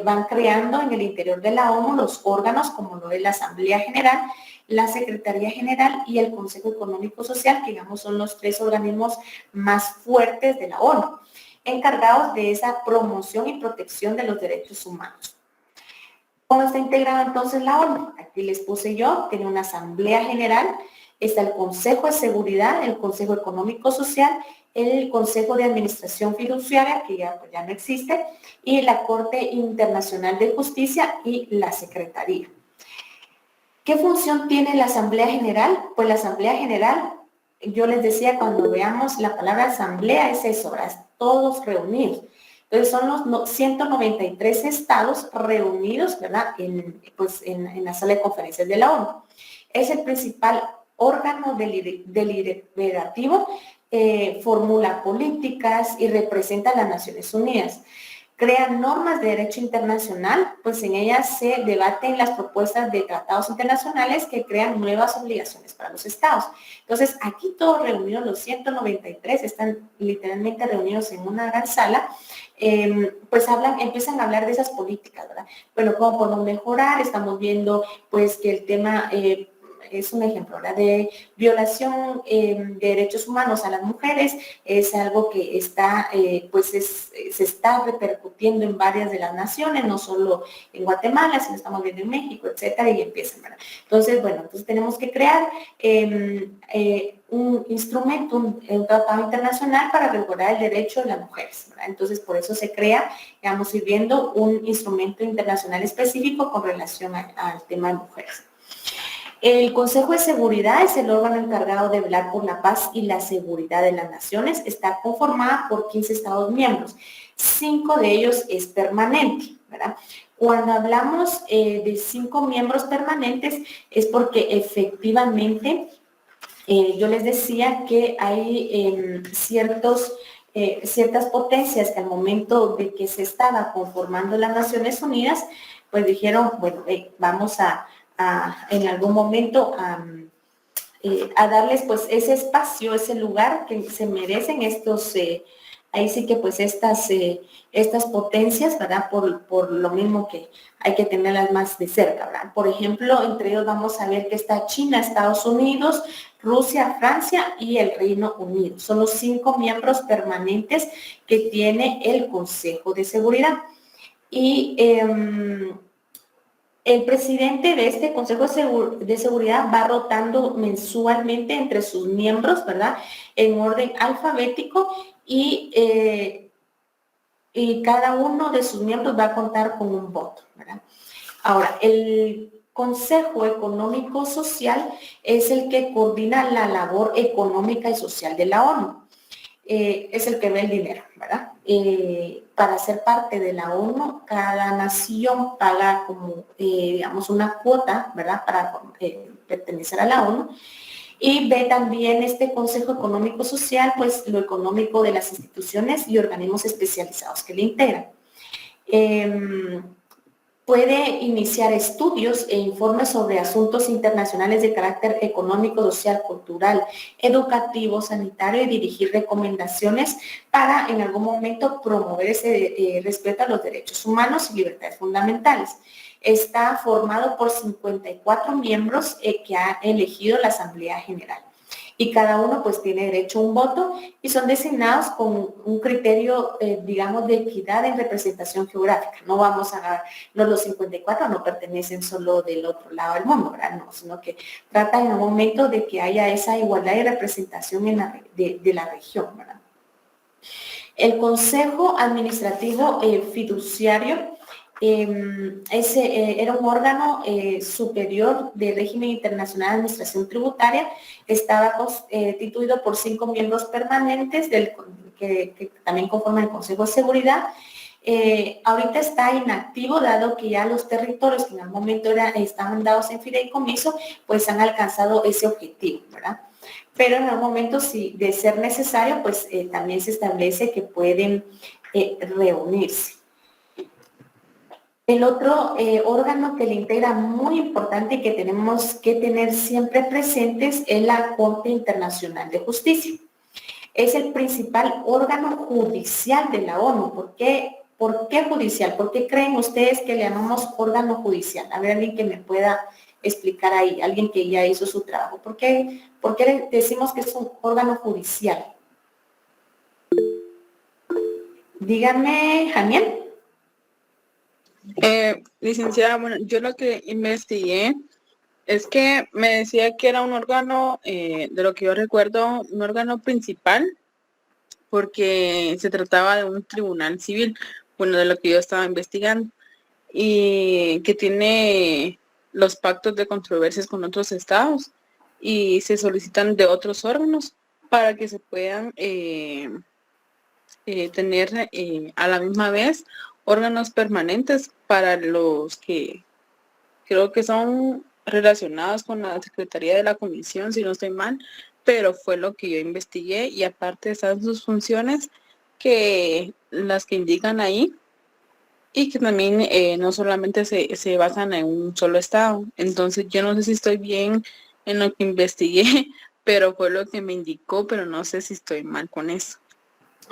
van creando en el interior de la ONU los órganos como lo de la Asamblea General, la Secretaría General y el Consejo Económico Social, que digamos son los 3 organismos más fuertes de la ONU, encargados de esa promoción y protección de los derechos humanos. ¿Cómo está integrada entonces la ONU? Aquí les puse yo, tiene una Asamblea General, está el Consejo de Seguridad, el Consejo Económico Social, el Consejo de Administración Fiduciaria, que ya no existe, y la Corte Internacional de Justicia y la Secretaría. ¿Qué función tiene la Asamblea General? Pues la Asamblea General, yo les decía, cuando veamos la palabra asamblea, es eso, ¿verdad? Todos reunidos. Entonces son los 193 estados reunidos, ¿verdad?, en la sala de conferencias de la ONU. Es el principal órgano deliberativo, formula políticas y representa a las Naciones Unidas. Crea normas de derecho internacional, pues en ellas se debaten las propuestas de tratados internacionales que crean nuevas obligaciones para los estados. Entonces, aquí todos reunidos, los 193, están literalmente reunidos en una gran sala, pues empiezan a hablar de esas políticas, ¿verdad? Bueno, ¿cómo podemos mejorar? Estamos viendo, pues, que el tema es un ejemplo, ¿verdad? De violación de derechos humanos a las mujeres, es algo que está, se está repercutiendo en varias de las naciones, no solo en Guatemala, sino estamos viendo en México, etcétera, y empiezan, ¿verdad? Entonces, bueno, entonces tenemos que crear un instrumento, un tratado internacional para regular el derecho de las mujeres, ¿verdad? Entonces, por eso se crea, vamos a ir viendo, un instrumento internacional específico con relación al tema de mujeres. El Consejo de Seguridad es el órgano encargado de velar por la paz y la seguridad de las naciones. Está conformada por 15 Estados miembros. 5 de ellos es permanente, ¿verdad? Cuando hablamos de 5 miembros permanentes es porque efectivamente yo les decía que hay ciertas potencias que al momento de que se estaba conformando las Naciones Unidas, pues dijeron, bueno, vamos en algún momento a darles pues ese espacio, ese lugar que se merecen estos, ahí sí que pues estas potencias, ¿verdad? Por lo mismo que hay que tenerlas más de cerca, ¿verdad? Por ejemplo, entre ellos vamos a ver que está China, Estados Unidos, Rusia, Francia y el Reino Unido. Son los 5 miembros permanentes que tiene el Consejo de Seguridad. Y el presidente de este Consejo de Seguridad va rotando mensualmente entre sus miembros, ¿verdad? En orden alfabético y cada uno de sus miembros va a contar con un voto, ¿verdad? Ahora, el Consejo Económico Social es el que coordina la labor económica y social de la ONU. Es el que ve el dinero, ¿verdad? Para ser parte de la ONU, cada nación paga como, digamos, una cuota, ¿verdad? Para pertenecer a la ONU. Y ve también este Consejo Económico Social, pues lo económico de las instituciones y organismos especializados que le integran. Puede iniciar estudios e informes sobre asuntos internacionales de carácter económico, social, cultural, educativo, sanitario y dirigir recomendaciones para en algún momento promover ese respeto a los derechos humanos y libertades fundamentales. Está formado por 54 miembros que ha elegido la Asamblea General. Y cada uno pues tiene derecho a un voto y son designados con un criterio, digamos, de equidad en representación geográfica. No los 54 no pertenecen solo del otro lado del mundo, ¿verdad? No, sino que trata en un momento de que haya esa igualdad y representación de la región, ¿verdad? El Consejo Administrativo Fiduciario era un órgano superior del régimen internacional de administración tributaria. Estaba constituido por 5 miembros permanentes que también conforman el Consejo de Seguridad. Ahorita está inactivo, dado que ya los territorios que en el momento estaban dados en fideicomiso, pues han alcanzado ese objetivo, ¿verdad? Pero en algún momento, si de ser necesario, pues también se establece que pueden reunirse. El otro órgano que le integra muy importante y que tenemos que tener siempre presentes es la Corte Internacional de Justicia. Es el principal órgano judicial de la ONU. ¿Por qué judicial? ¿Por qué creen ustedes que le llamamos órgano judicial? A ver, alguien que me pueda explicar ahí, alguien que ya hizo su trabajo. ¿Por qué decimos que es un órgano judicial? Dígame, Janiel. Licenciada, bueno, yo lo que investigué es que me decía que era un órgano, de lo que yo recuerdo, un órgano principal, porque se trataba de un tribunal civil, bueno, de lo que yo estaba investigando, y que tiene los pactos de controversias con otros estados y se solicitan de otros órganos para que se puedan tener a la misma vez órganos permanentes para los que creo que son relacionados con la Secretaría de la Comisión, si no estoy mal, pero fue lo que yo investigué y aparte están sus funciones que las que indican ahí y que también no solamente se basan en un solo estado. Entonces yo no sé si estoy bien en lo que investigué, pero fue lo que me indicó, pero no sé si estoy mal con eso.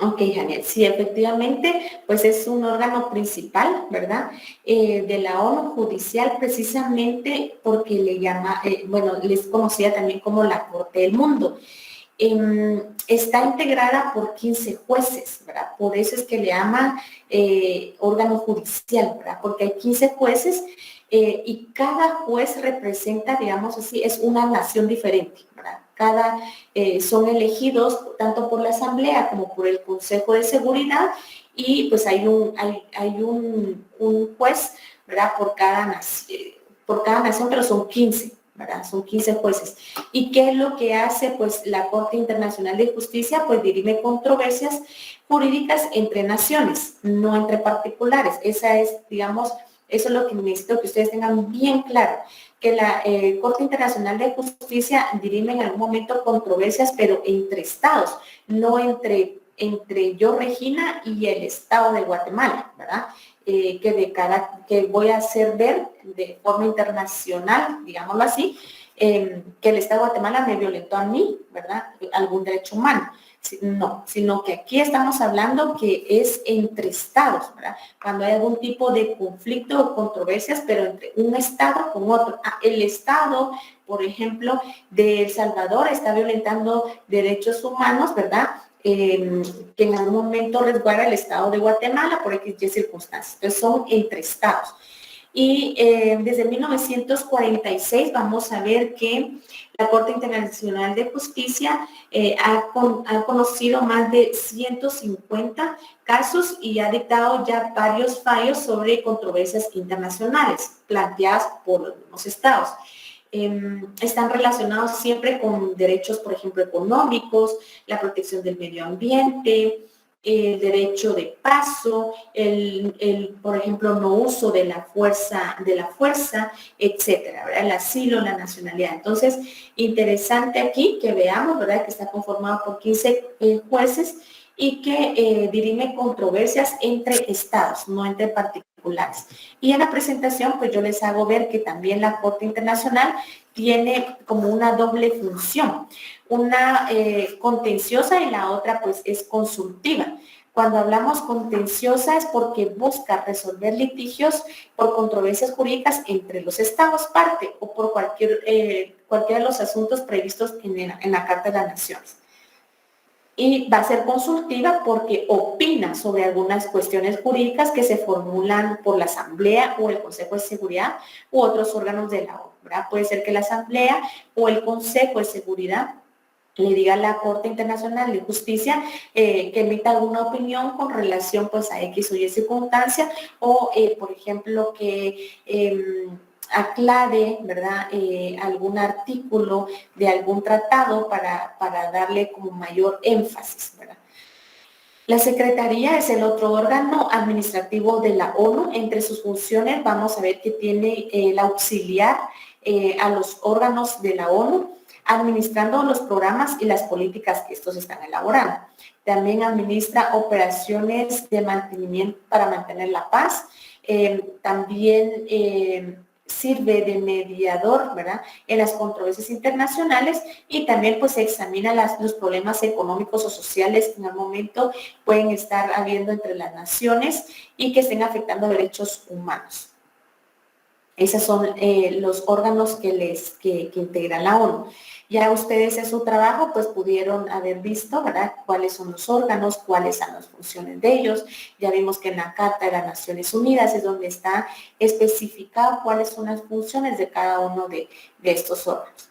Ok, Janet, sí, efectivamente, pues es un órgano principal, ¿verdad? De la ONU judicial, precisamente porque le llama, bueno, les conocía también como la Corte del Mundo. Está integrada por 15 jueces, ¿verdad? Por eso es que le llaman órgano judicial, ¿verdad? Porque hay 15 jueces y cada juez representa, digamos así, es una nación diferente, ¿verdad? Son elegidos tanto por la Asamblea como por el Consejo de Seguridad y pues hay un juez, ¿verdad? Por cada nación, pero son 15, ¿verdad? Son 15 jueces. ¿Y qué es lo que hace pues la Corte Internacional de Justicia? Pues dirime controversias jurídicas entre naciones, no entre particulares. Esa es, digamos, eso es lo que necesito que ustedes tengan bien claro, que la Corte Internacional de Justicia dirime en algún momento controversias, pero entre estados, no entre yo, Regina, y el Estado de Guatemala, ¿verdad? Que voy a hacer ver de forma internacional, digámoslo así, que el Estado de Guatemala me violentó a mí, ¿verdad? Algún derecho humano. No, sino que aquí estamos hablando que es entre estados, ¿verdad? Cuando hay algún tipo de conflicto o controversias, pero entre un estado con otro. El estado, por ejemplo, de El Salvador está violentando derechos humanos, ¿verdad? Que en algún momento resguarda el estado de Guatemala por X circunstancias. Entonces son entre estados. Y desde 1946 vamos a ver que la Corte Internacional de Justicia ha conocido más de 150 casos y ha dictado ya varios fallos sobre controversias internacionales planteadas por los mismos estados. Están relacionados siempre con derechos, por ejemplo, económicos, la protección del medio ambiente, el derecho de paso, por ejemplo, no uso de la fuerza, etcétera, ¿verdad? El asilo, la nacionalidad. Entonces, interesante aquí que veamos, ¿verdad? Que está conformado por 15 jueces y que dirime controversias entre estados, no entre particulares. Y en la presentación, pues yo les hago ver que también la Corte Internacional tiene como una doble función, una contenciosa y la otra pues es consultiva. Cuando hablamos contenciosa es porque busca resolver litigios por controversias jurídicas entre los estados parte o por cualquiera de los asuntos previstos en la Carta de las Naciones. Y va a ser consultiva porque opina sobre algunas cuestiones jurídicas que se formulan por la Asamblea o el Consejo de Seguridad u otros órganos de la ONU, ¿verdad? Puede ser que la Asamblea o el Consejo de Seguridad le diga a la Corte Internacional de Justicia que emita alguna opinión con relación pues a X o Y circunstancia o, por ejemplo, que aclare, ¿verdad? Algún artículo de algún tratado para darle como mayor énfasis, ¿verdad? La Secretaría es el otro órgano administrativo de la ONU. Entre sus funciones vamos a ver que tiene el auxiliar a los órganos de la ONU, administrando los programas y las políticas que estos están elaborando. También administra operaciones de mantenimiento para mantener la paz. También sirve de mediador, ¿verdad? En las controversias internacionales y también pues examina los problemas económicos o sociales que en el momento pueden estar habiendo entre las naciones y que estén afectando derechos humanos. Esos son los órganos que integran la ONU. Ya ustedes en su trabajo pues pudieron haber visto, ¿verdad? Cuáles son los órganos, cuáles son las funciones de ellos. Ya vimos que en la Carta de las Naciones Unidas es donde está especificado cuáles son las funciones de cada uno de estos órganos.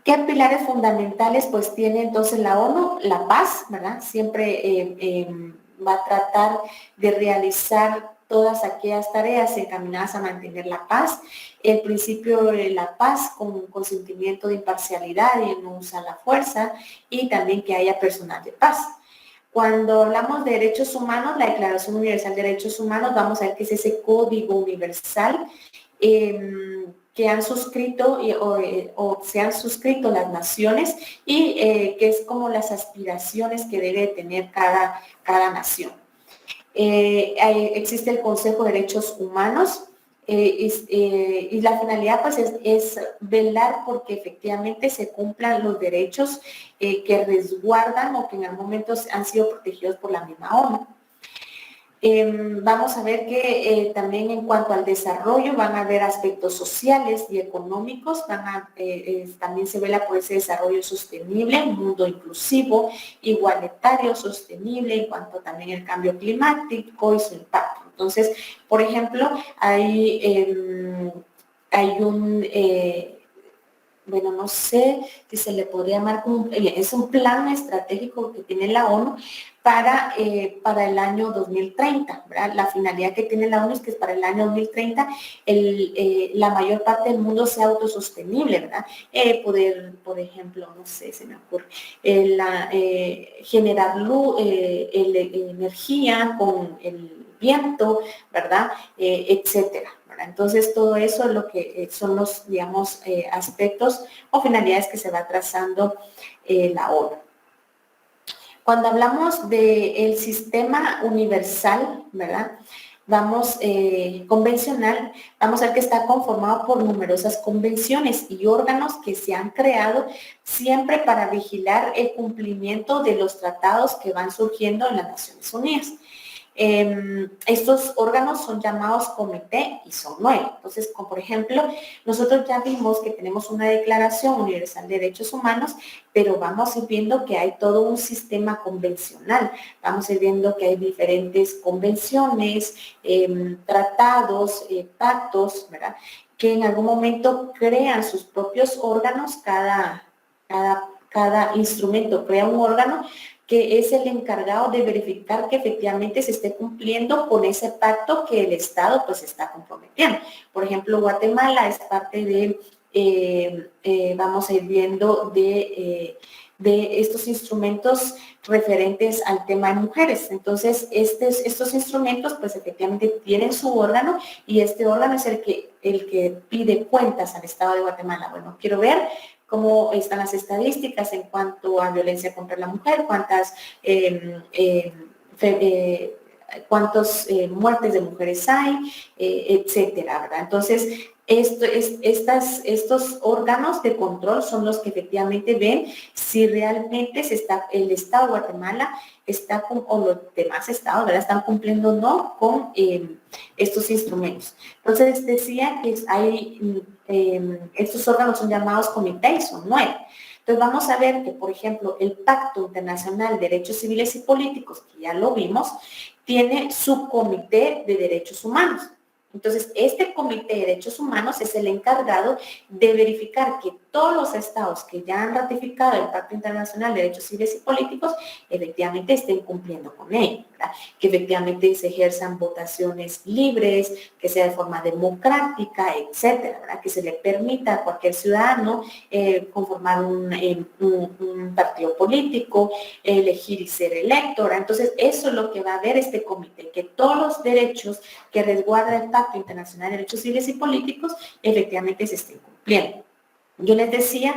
¿Qué pilares fundamentales pues tiene entonces la ONU? La paz, ¿verdad? Siempre va a tratar de realizar todas aquellas tareas encaminadas a mantener la paz, el principio de la paz con consentimiento de imparcialidad y no usar la fuerza y también que haya personal de paz. Cuando hablamos de derechos humanos, la Declaración Universal de Derechos Humanos, vamos a ver que es ese código universal que han suscrito o se han suscrito las naciones y que es como las aspiraciones que debe tener cada nación. Existe el Consejo de Derechos Humanos, y la finalidad pues es velar porque efectivamente se cumplan los derechos que resguardan o que en algún momento han sido protegidos por la misma ONU. Vamos a ver que también en cuanto al desarrollo van a haber aspectos sociales y económicos, también se vela por ese desarrollo sostenible, un mundo inclusivo, igualitario, sostenible, en cuanto también al cambio climático y su impacto. Entonces, por ejemplo, hay un... bueno, no sé si se le podría llamar como es un plan estratégico que tiene la ONU para el año 2030, ¿verdad? La finalidad que tiene la ONU es que para el año 2030 la mayor parte del mundo sea autosostenible, ¿verdad? Poder, por ejemplo, no sé, se me ocurre, generar luz, energía con el viento, ¿verdad? Etcétera. Entonces, todo eso es lo que son los, digamos, aspectos o finalidades que se va trazando la ONU. Cuando hablamos del sistema universal, ¿verdad? Convencional, vamos a ver que está conformado por numerosas convenciones y órganos que se han creado siempre para vigilar el cumplimiento de los tratados que van surgiendo en las Naciones Unidas. Estos órganos son llamados comité y son 9. Entonces, como por ejemplo, nosotros ya vimos que tenemos una Declaración Universal de Derechos Humanos, pero vamos a ir viendo que hay todo un sistema convencional. Vamos a ir viendo que hay diferentes convenciones, tratados, pactos, ¿verdad? Que en algún momento crean sus propios órganos, cada instrumento crea un órgano que es el encargado de verificar que efectivamente se esté cumpliendo con ese pacto que el Estado pues está comprometiendo. Por ejemplo, Guatemala es parte de, vamos a ir viendo de estos instrumentos referentes al tema de mujeres. Entonces, estos instrumentos pues efectivamente tienen su órgano y este órgano es el que pide cuentas al Estado de Guatemala. Bueno, quiero ver cómo están las estadísticas en cuanto a violencia contra la mujer, cuántas muertes de mujeres hay, etcétera, ¿verdad? Entonces, estos órganos de control son los que efectivamente ven si realmente el Estado de Guatemala o los demás estados, ¿verdad? Están cumpliendo o no con estos instrumentos. Entonces, decía que estos órganos son llamados comités, son 9. Entonces, vamos a ver que, por ejemplo, el Pacto Internacional de Derechos Civiles y Políticos, que ya lo vimos, tiene su Comité de Derechos Humanos. Entonces, este Comité de Derechos Humanos es el encargado de verificar que todos los estados que ya han ratificado el Pacto Internacional de Derechos Civiles y Políticos efectivamente estén cumpliendo con él, ¿verdad? Que efectivamente se ejerzan votaciones libres, que sea de forma democrática, etcétera, ¿verdad? Que se le permita a cualquier ciudadano conformar un partido político, elegir y ser electo, ¿verdad? Entonces, eso es lo que va a ver este comité, que todos los derechos que resguarda el Pacto Internacional de Derechos Civiles y Políticos efectivamente se estén cumpliendo. Yo les decía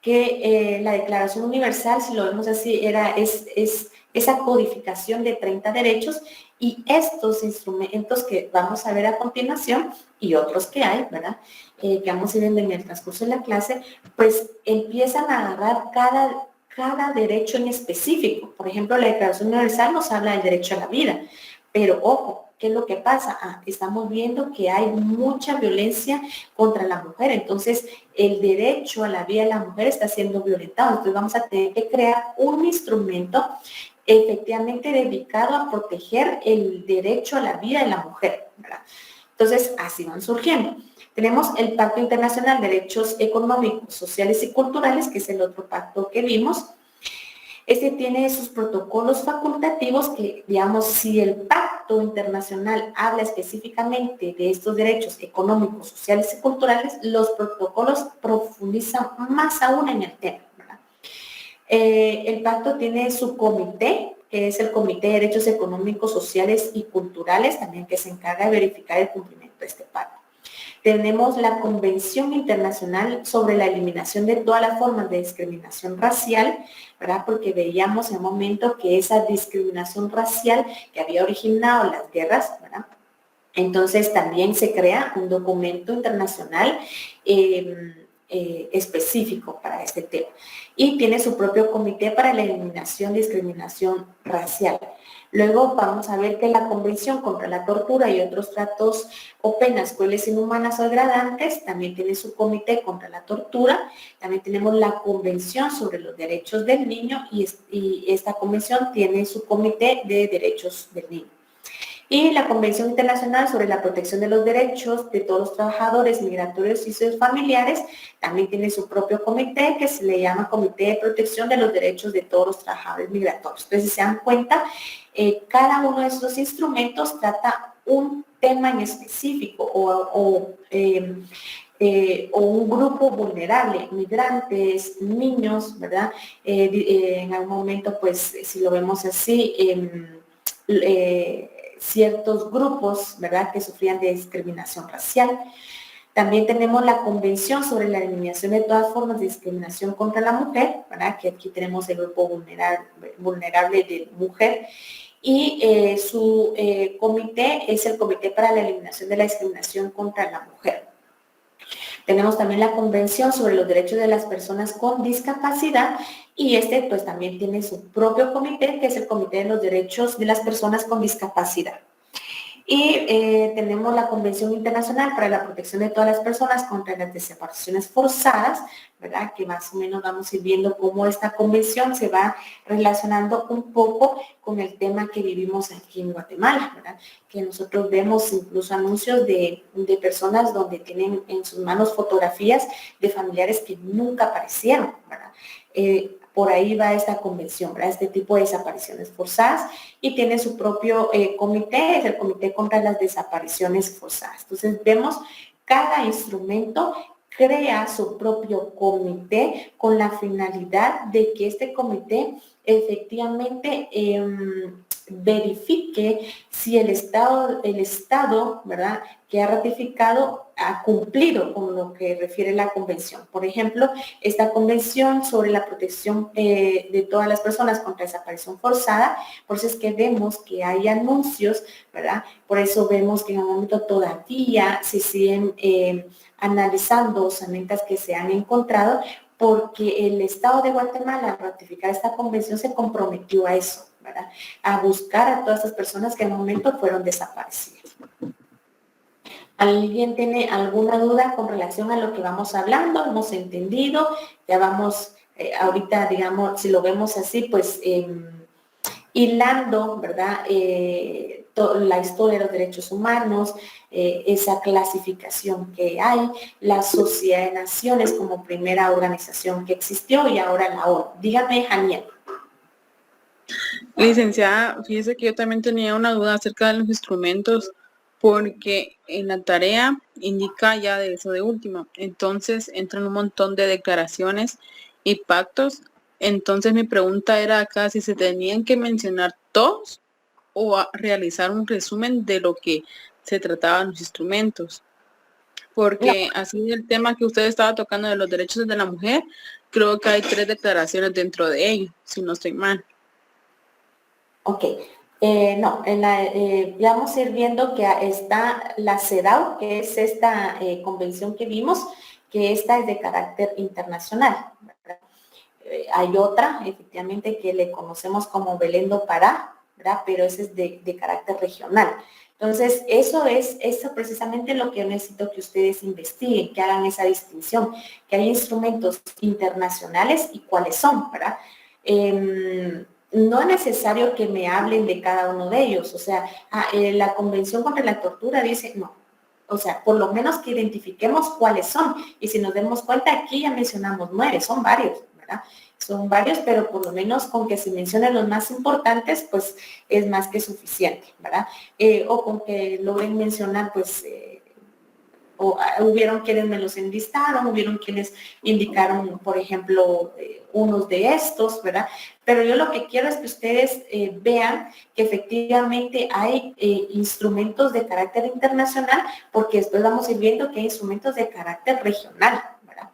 que la Declaración Universal, si lo vemos así, es esa codificación de 30 derechos y estos instrumentos que vamos a ver a continuación y otros que hay, ¿verdad? Que vamos a ir viendo en el transcurso de la clase, pues empiezan a agarrar cada derecho en específico. Por ejemplo, la Declaración Universal nos habla del derecho a la vida, pero ojo, ¿qué es lo que pasa? Estamos viendo que hay mucha violencia contra la mujer, entonces el derecho a la vida de la mujer está siendo violentado, entonces vamos a tener que crear un instrumento efectivamente dedicado a proteger el derecho a la vida de la mujer, ¿verdad? Entonces, así van surgiendo. Tenemos el Pacto Internacional de Derechos Económicos, Sociales y Culturales, que es el otro pacto que vimos. Este tiene sus protocolos facultativos que, digamos, si el pacto internacional habla específicamente de estos derechos económicos, sociales y culturales, los protocolos profundizan más aún en el tema, ¿verdad? El pacto tiene su comité, que es el Comité de Derechos Económicos, Sociales y Culturales, también que se encarga de verificar el cumplimiento de este pacto. Tenemos la Convención Internacional sobre la Eliminación de todas las formas de discriminación racial, ¿verdad? Porque veíamos en un momento que esa discriminación racial que había originado las guerras, ¿verdad? Entonces también se crea un documento internacional específico para este tema y tiene su propio comité para la eliminación de discriminación racial. Luego vamos a ver que la Convención contra la Tortura y otros tratos o penas crueles, inhumanas o degradantes también tiene su comité contra la tortura. También tenemos la Convención sobre los Derechos del Niño y esta convención tiene su comité de derechos del niño. Y la Convención Internacional sobre la Protección de los Derechos de todos los trabajadores migratorios y sus familiares también tiene su propio comité que se le llama Comité de Protección de los Derechos de todos los trabajadores migratorios. Entonces, si se dan cuenta, cada uno de estos instrumentos trata un tema en específico o un grupo vulnerable, migrantes, niños, ¿verdad? En algún momento, pues, si lo vemos así, ciertos grupos, ¿verdad?, que sufrían de discriminación racial. También tenemos la Convención sobre la Eliminación de todas formas de discriminación contra la mujer, ¿verdad?, que aquí tenemos el grupo vulnerable de mujer, y su comité es el Comité para la Eliminación de la Discriminación contra la Mujer. Tenemos también la Convención sobre los Derechos de las Personas con Discapacidad y pues también tiene su propio comité, que es el Comité de los Derechos de las Personas con Discapacidad. Y tenemos la Convención Internacional para la Protección de todas las personas contra las desapariciones forzadas, ¿verdad? Que más o menos vamos a ir viendo cómo esta convención se va relacionando un poco con el tema que vivimos aquí en Guatemala, ¿verdad? Que nosotros vemos incluso anuncios de personas donde tienen en sus manos fotografías de familiares que nunca aparecieron, ¿verdad? Por ahí va esta convención, ¿verdad? Este tipo de desapariciones forzadas y tiene su propio comité, es el Comité contra las Desapariciones Forzadas. Entonces vemos cada instrumento crea su propio comité con la finalidad de que este comité efectivamente verifique si el Estado, ¿verdad?, que ha ratificado ha cumplido con lo que refiere la convención. Por ejemplo, esta convención sobre la protección de todas las personas contra desaparición forzada, por eso es que vemos que hay anuncios, ¿verdad? Por eso vemos que en el momento todavía se siguen analizando osamentas que se han encontrado, porque el Estado de Guatemala, al ratificar esta convención, se comprometió a eso, ¿verdad?, a buscar a todas esas personas que en el momento fueron desaparecidas. ¿Alguien tiene alguna duda con relación a lo que vamos hablando? ¿Hemos entendido? Ya vamos, ahorita, digamos, si lo vemos así, pues hilando, ¿verdad?, la historia de los derechos humanos, esa clasificación que hay, la Sociedad de Naciones como primera organización que existió y ahora la ONU. Dígame, Janiel. Licenciada, fíjese que yo también tenía una duda acerca de los instrumentos, porque en la tarea indica ya de eso de último. Entonces entran un montón de declaraciones y pactos. Entonces mi pregunta era acá si se tenían que mencionar todos o realizar un resumen de lo que se trataban los instrumentos. Porque así del tema que usted estaba tocando de los derechos de la mujer, creo que hay 3 declaraciones dentro de ello, si no estoy mal. Ok. No, vamos a ir viendo que está la CEDAW, que es esta convención que vimos, que esta es de carácter internacional, ¿verdad? Hay otra, efectivamente, que le conocemos como Belén do Pará, ¿verdad?, pero ese es de carácter regional. Entonces, eso precisamente lo que yo necesito que ustedes investiguen, que hagan esa distinción, que hay instrumentos internacionales y cuáles son, ¿verdad? No es necesario que me hablen de cada uno de ellos, o sea, la Convención contra la Tortura dice, no, o sea, por lo menos que identifiquemos cuáles son, y si nos demos cuenta, aquí ya mencionamos 9, son varios, ¿verdad? Son varios, pero por lo menos con que se mencionen los más importantes, pues es más que suficiente, ¿verdad? O con que logren mencionar, pues, hubieron quienes me los enlistaron, hubieron quienes indicaron, por ejemplo, unos de estos, ¿verdad? Pero yo lo que quiero es que ustedes vean que efectivamente hay instrumentos de carácter internacional, porque después vamos a ir viendo que hay instrumentos de carácter regional, ¿verdad?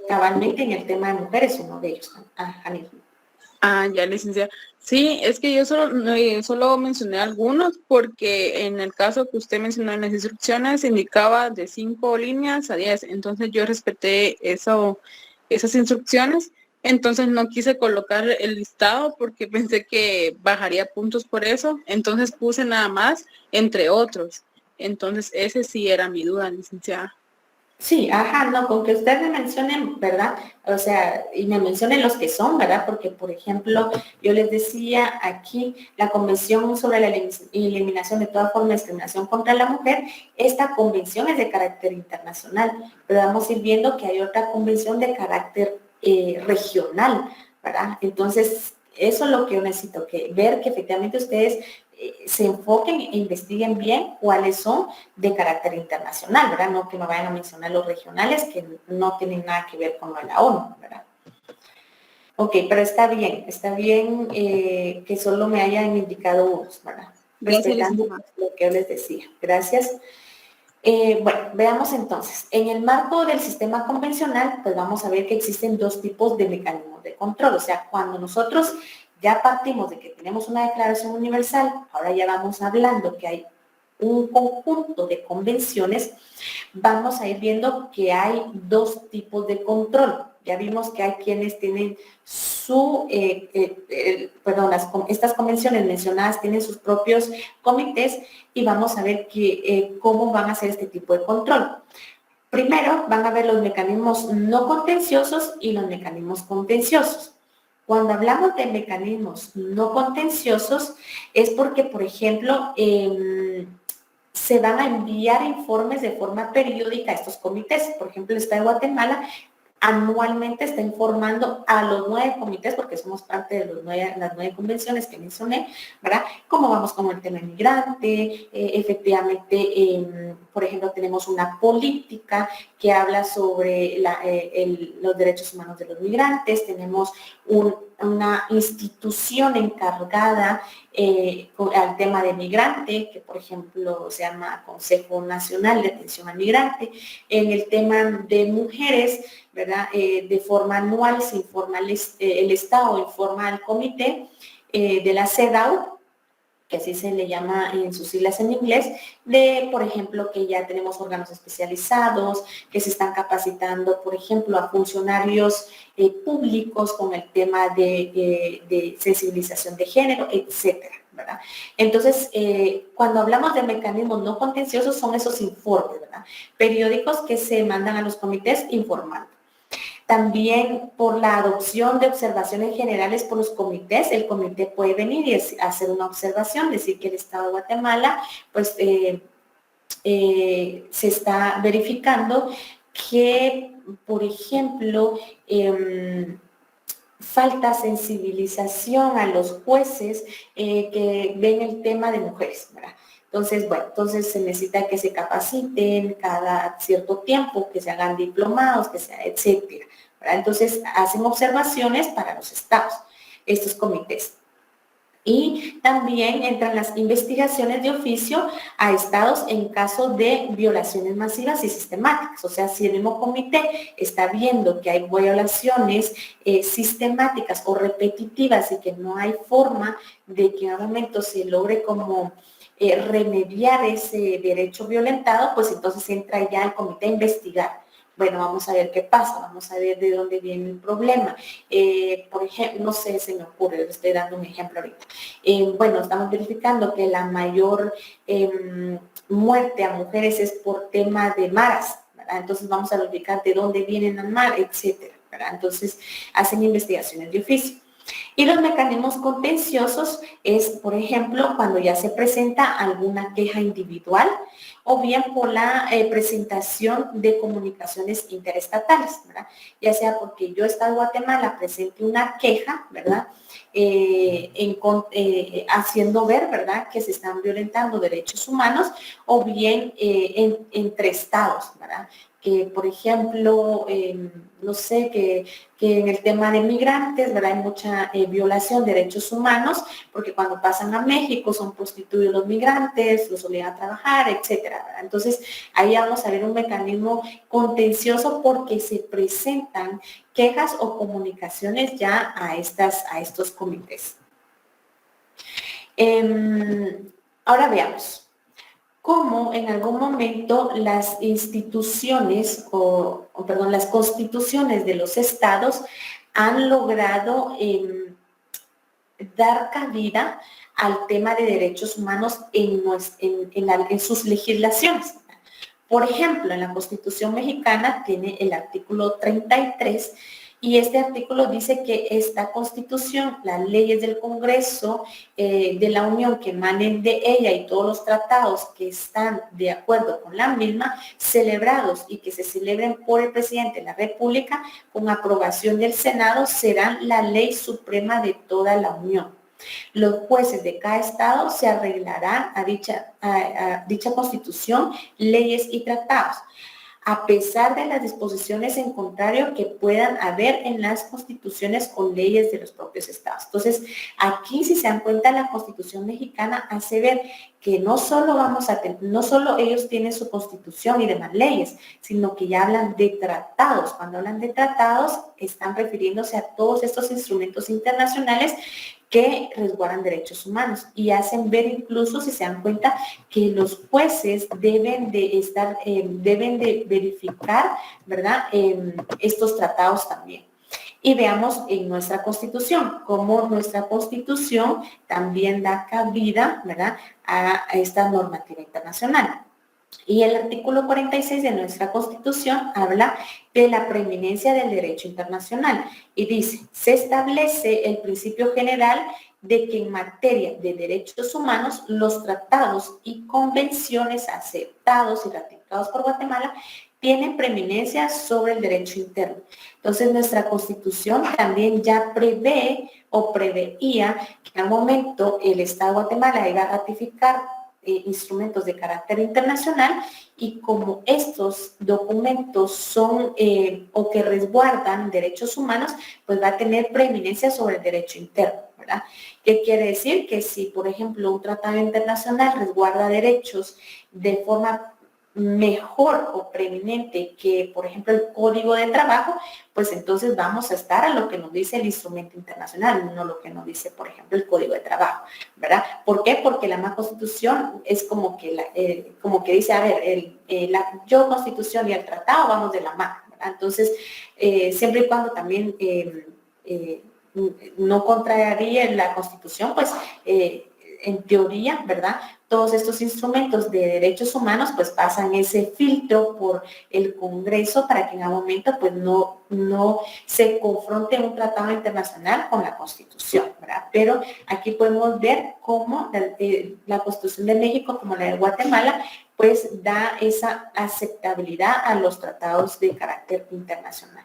Cabalmente en el tema de mujeres, uno de ellos. Janil. Ah, ya, licenciada. Sí, es que yo solo mencioné algunos porque en el caso que usted mencionó en las instrucciones indicaba de 5 líneas a 10. Entonces yo respeté esas instrucciones. Entonces no quise colocar el listado porque pensé que bajaría puntos por eso. Entonces puse nada más entre otros. Entonces ese sí era mi duda, licenciada. Sí, ajá, no, con que usted me mencione, ¿verdad? O sea, y me mencionen los que son, ¿verdad? Porque, por ejemplo, yo les decía aquí, la Convención sobre la Eliminación de toda forma de discriminación contra la mujer, esta convención es de carácter internacional, pero vamos a ir viendo que hay otra convención de carácter regional, ¿verdad? Entonces, eso es lo que yo necesito, que ver que efectivamente ustedes se enfoquen e investiguen bien cuáles son de carácter internacional, ¿verdad? No que me vayan a mencionar los regionales que no tienen nada que ver con la ONU, ¿verdad? Ok, pero está bien que solo me hayan indicado unos, ¿verdad? Gracias, Respetando licenciada. lo que yo les decía. Gracias. Bueno, veamos entonces. En el marco del sistema convencional, pues vamos a ver que existen dos tipos de mecanismos de control. O sea, cuando nosotros ya partimos de que tenemos una declaración universal, ahora ya vamos hablando que hay un conjunto de convenciones, vamos a ir viendo que hay dos tipos de control. Ya vimos que hay quienes tienen estas convenciones mencionadas tienen sus propios comités y vamos a ver cómo van a hacer este tipo de control. Primero van a ver los mecanismos no contenciosos y los mecanismos contenciosos. Cuando hablamos de mecanismos no contenciosos es porque, por ejemplo, se van a enviar informes de forma periódica a estos comités. Por ejemplo, el Estado de Guatemala anualmente está informando a los 9 comités, porque somos parte de las 9 convenciones que mencioné, ¿verdad? Cómo vamos con el tema inmigrante, efectivamente, por ejemplo, tenemos una política que habla sobre los derechos humanos de los migrantes, tenemos una institución encargada al tema de migrante, que por ejemplo se llama Consejo Nacional de Atención al Migrante. En el tema de mujeres, ¿verdad? De forma anual se informa el Estado, informa al comité de la CEDAW, que así se le llama en sus siglas en inglés, de, por ejemplo, que ya tenemos órganos especializados, que se están capacitando, por ejemplo, a funcionarios públicos con el tema de sensibilización de género, etcétera, ¿verdad? Entonces, cuando hablamos de mecanismos no contenciosos, son esos informes, ¿verdad? Periódicos que se mandan a los comités informando. También por la adopción de observaciones generales por los comités, el comité puede venir y hacer una observación, decir que el Estado de Guatemala, pues, se está verificando que, por ejemplo, falta sensibilización a los jueces que ven el tema de mujeres, ¿verdad? Entonces, bueno, entonces se necesita que se capaciten cada cierto tiempo, que se hagan diplomados, que sea, etcétera, ¿verdad? Entonces, hacen observaciones para los estados, estos comités. Y también entran las investigaciones de oficio a estados en caso de violaciones masivas y sistemáticas. O sea, si el mismo comité está viendo que hay violaciones sistemáticas o repetitivas y que no hay forma de que en un momento se logre como remediar ese derecho violentado, pues entonces entra ya el comité a investigar. Bueno, vamos a ver qué pasa, vamos a ver de dónde viene el problema. Por ejemplo, no sé, se me ocurre, le estoy dando un ejemplo ahorita. Bueno, estamos verificando que la mayor muerte a mujeres es por tema de maras, ¿verdad? Entonces vamos a verificar de dónde vienen las maras, etcétera, ¿verdad? Entonces hacen investigaciones de oficio. Y los mecanismos contenciosos es, por ejemplo, cuando ya se presenta alguna queja individual o bien por la presentación de comunicaciones interestatales, ¿verdad? Ya sea porque yo, Estado de Guatemala, presente una queja, ¿verdad? Haciendo ver, ¿verdad?, que se están violentando derechos humanos o bien entre estados, ¿verdad? que por ejemplo, no sé, que en el tema de migrantes, ¿verdad? Hay mucha violación de derechos humanos, porque cuando pasan a México son prostituidos los migrantes, los obligan a trabajar, etcétera, ¿verdad? Entonces, ahí vamos a ver un mecanismo contencioso porque se presentan quejas o comunicaciones ya a estos comités. Ahora veamos cómo en algún momento las instituciones las constituciones de los estados han logrado dar cabida al tema de derechos humanos en sus legislaciones. Por ejemplo, en la Constitución mexicana tiene el artículo 33 y este artículo dice que esta Constitución, las leyes del Congreso de la Unión que emanen de ella y todos los tratados que están de acuerdo con la misma, celebrados y que se celebren por el presidente de la República con aprobación del Senado, serán la ley suprema de toda la Unión. Los jueces de cada estado se arreglarán a dicha Constitución, leyes y tratados, a pesar de las disposiciones en contrario que puedan haber en las constituciones o leyes de los propios estados. Entonces, aquí, si se dan cuenta, la Constitución mexicana hace ver que no solo ellos tienen su constitución y demás leyes, sino que ya hablan de tratados. Cuando hablan de tratados, están refiriéndose a todos estos instrumentos internacionales que resguardan derechos humanos y hacen ver incluso, si se dan cuenta, que los jueces deben de verificar, ¿verdad?, estos tratados también. Y veamos en nuestra Constitución, cómo nuestra Constitución también da cabida, ¿verdad?, a esta normativa internacional. Y el artículo 46 de nuestra Constitución habla de la preeminencia del derecho internacional y dice, se establece el principio general de que en materia de derechos humanos los tratados y convenciones aceptados y ratificados por Guatemala tienen preeminencia sobre el derecho interno. Entonces, nuestra Constitución también ya prevé o preveía que en algún momento el Estado de Guatemala iba a ratificar instrumentos de carácter internacional y como estos documentos son o que resguardan derechos humanos, pues va a tener preeminencia sobre el derecho interno, ¿verdad? ¿Qué quiere decir? Que si, por ejemplo, un tratado internacional resguarda derechos de forma mejor o preeminente que, por ejemplo, el Código de Trabajo, pues entonces vamos a estar a lo que nos dice el instrumento internacional, no lo que nos dice, por ejemplo, el Código de Trabajo, ¿verdad? ¿Por qué? Porque la Constitución es como que dice, a ver, la Constitución y el tratado vamos de la mano, ¿verdad? Entonces, siempre y cuando también no contraría la Constitución, pues en teoría, ¿verdad?, todos estos instrumentos de derechos humanos pues pasan ese filtro por el Congreso para que en algún momento pues no se confronte un tratado internacional con la Constitución, ¿verdad? Pero aquí podemos ver cómo la Constitución de México como la de Guatemala pues da esa aceptabilidad a los tratados de carácter internacional.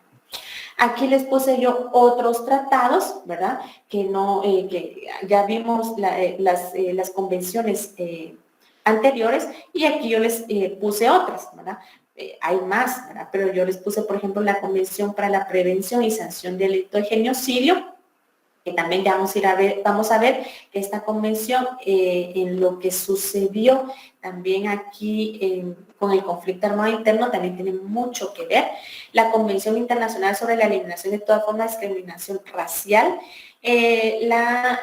Aquí les puse yo otros tratados, ¿verdad? Que ya vimos las convenciones anteriores y aquí yo les puse otras, ¿verdad? Hay más, ¿verdad? Pero yo les puse, por ejemplo, la Convención para la Prevención y Sanción del Delito de Genocidio, que también ya vamos a ver que esta convención en lo que sucedió también aquí con el conflicto armado interno también tiene mucho que ver. La Convención Internacional sobre la Eliminación de toda forma de discriminación racial, la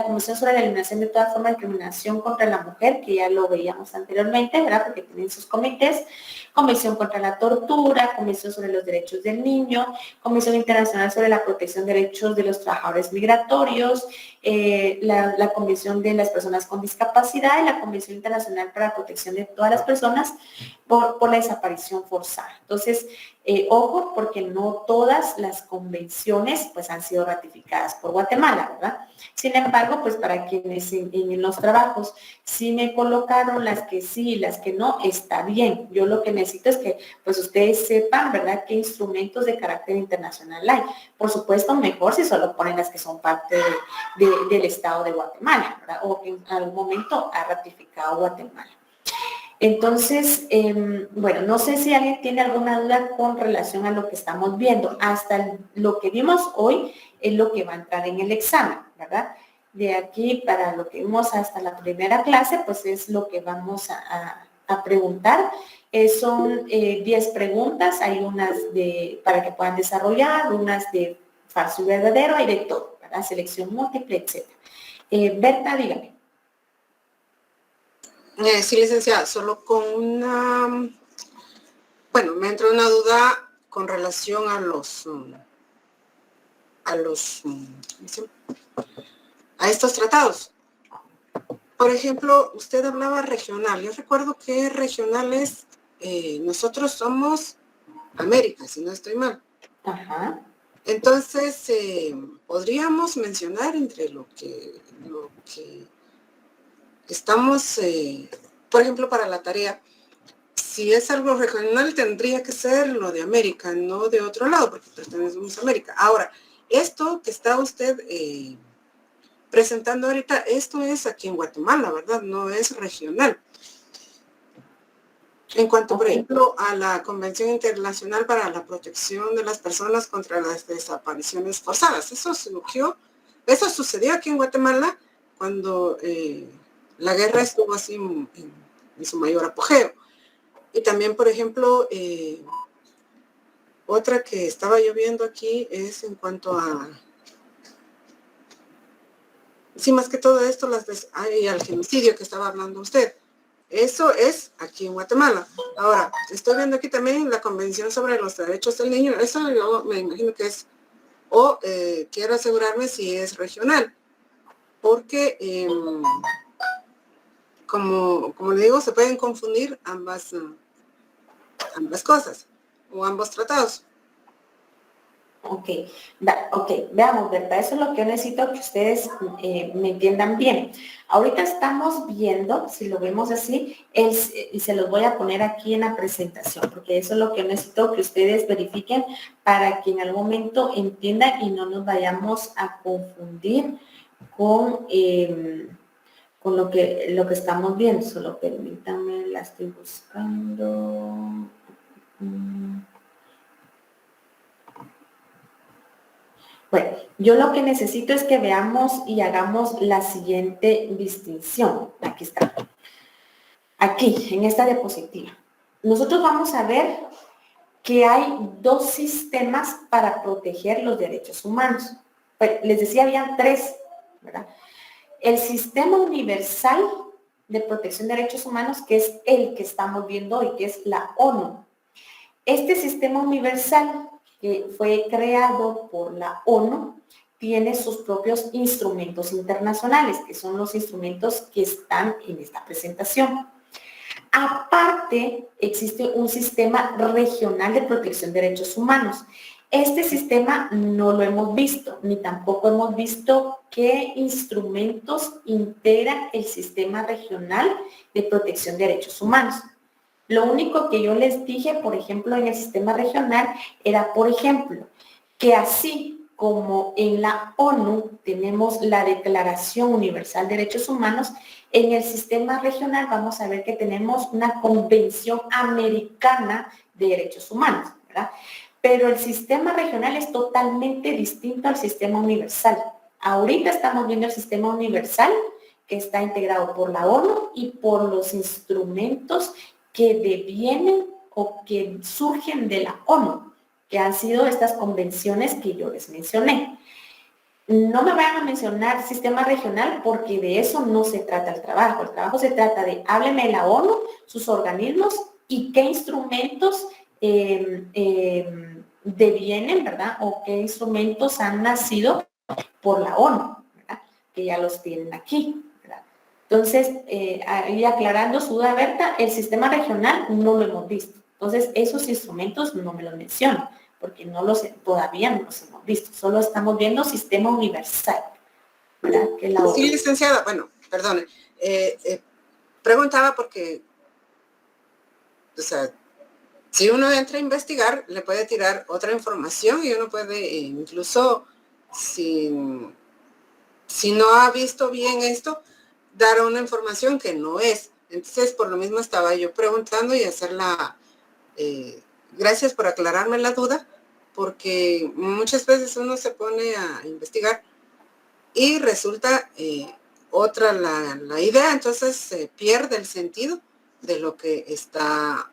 Convención sobre la Eliminación de toda forma de discriminación contra la mujer, que ya lo veíamos anteriormente, ¿verdad? Porque tienen sus comités. Convención contra la tortura, Convención sobre los derechos del niño, Convención Internacional sobre la protección de derechos de los trabajadores migratorios, la Convención de las personas con discapacidad y la Convención Internacional para la protección de todas las personas por la desaparición forzada. Entonces, ojo, porque no todas las convenciones pues han sido ratificadas por Guatemala, ¿verdad? Sin embargo, pues para quienes en los trabajos sí me colocaron las que sí y las que no, está bien. Yo lo que necesito es que pues ustedes sepan, ¿verdad?, qué instrumentos de carácter internacional hay. Por supuesto, mejor si solo ponen las que son parte del Estado de Guatemala, ¿verdad? O que en algún momento ha ratificado Guatemala. Entonces, bueno, no sé si alguien tiene alguna duda con relación a lo que estamos viendo. Hasta lo que vimos hoy es lo que va a entrar en el examen, ¿verdad? De aquí para lo que vimos hasta la primera clase, pues es lo que vamos a preguntar. Son 10 preguntas, hay unas para que puedan desarrollar, unas de falso y verdadero, hay de todo, ¿verdad? Selección múltiple, etc. Berta, dígame. Sí, licenciada, solo con bueno, me entró una duda con relación a estos tratados. Por ejemplo, usted hablaba regional. Yo recuerdo que regionales, nosotros somos América, si no estoy mal. Ajá. Entonces, podríamos mencionar entre lo que estamos, por ejemplo, para la tarea, si es algo regional, tendría que ser lo de América, no de otro lado, porque pertenecemos a América. Ahora, esto que está usted presentando ahorita, esto es aquí en Guatemala, ¿verdad? No es regional. En cuanto, por ejemplo, a la Convención Internacional para la Protección de las Personas contra las Desapariciones Forzadas, eso sucedió aquí en Guatemala cuando la guerra estuvo así en su mayor apogeo. Y también, por ejemplo, otra que estaba yo viendo aquí es en cuanto a, sí, más que todo esto, al genocidio que estaba hablando usted. Eso es aquí en Guatemala. Ahora, estoy viendo aquí también la Convención sobre los Derechos del Niño. Eso yo me imagino que es, quiero asegurarme si es regional. Porque, como le digo, se pueden confundir ambas cosas o ambos tratados. Ok, veamos, ¿verdad? Eso es lo que yo necesito que ustedes me entiendan bien. Ahorita estamos viendo, si lo vemos así, y se los voy a poner aquí en la presentación, porque eso es lo que yo necesito que ustedes verifiquen para que en algún momento entiendan y no nos vayamos a confundir con lo que estamos viendo. Solo permítanme, la estoy buscando. Bueno, yo lo que necesito es que veamos y hagamos la siguiente distinción. Aquí está. Aquí, en esta diapositiva. Nosotros vamos a ver que hay dos sistemas para proteger los derechos humanos. Bueno, les decía, habían tres, ¿verdad? El sistema universal de protección de derechos humanos, que es el que estamos viendo hoy, que es la ONU. Este sistema universal que fue creado por la ONU tiene sus propios instrumentos internacionales, que son los instrumentos que están en esta presentación. Aparte, existe un sistema regional de protección de derechos humanos. Este sistema no lo hemos visto, ni tampoco hemos visto qué instrumentos integra el sistema regional de protección de derechos humanos. Lo único que yo les dije, por ejemplo, en el sistema regional, era, por ejemplo, que así como en la ONU tenemos la Declaración Universal de Derechos Humanos, en el sistema regional vamos a ver que tenemos una Convención Americana de Derechos Humanos, ¿verdad? Pero el sistema regional es totalmente distinto al sistema universal. Ahorita estamos viendo el sistema universal, que está integrado por la ONU y por los instrumentos que devienen o que surgen de la ONU, que han sido estas convenciones que yo les mencioné. No me vayan a mencionar sistema regional porque de eso no se trata el trabajo. El trabajo se trata de, hábleme de la ONU, sus organismos y qué instrumentos devienen, ¿verdad? O qué instrumentos han nacido por la ONU, ¿verdad? Que ya los tienen aquí. Entonces, ahí aclarando su duda, Berta, el sistema regional no lo hemos visto. Entonces, esos instrumentos no me los menciono, porque todavía no los hemos visto. Solo estamos viendo sistema universal, ¿verdad? Que sí, licenciada, bueno, perdone. Preguntaba porque, o sea, si uno entra a investigar, le puede tirar otra información y uno puede incluso, si no ha visto bien esto, dar una información que no es. Entonces, por lo mismo estaba yo preguntando y hacerla, gracias por aclararme la duda, porque muchas veces uno se pone a investigar y resulta otra la idea, entonces se pierde el sentido de lo que está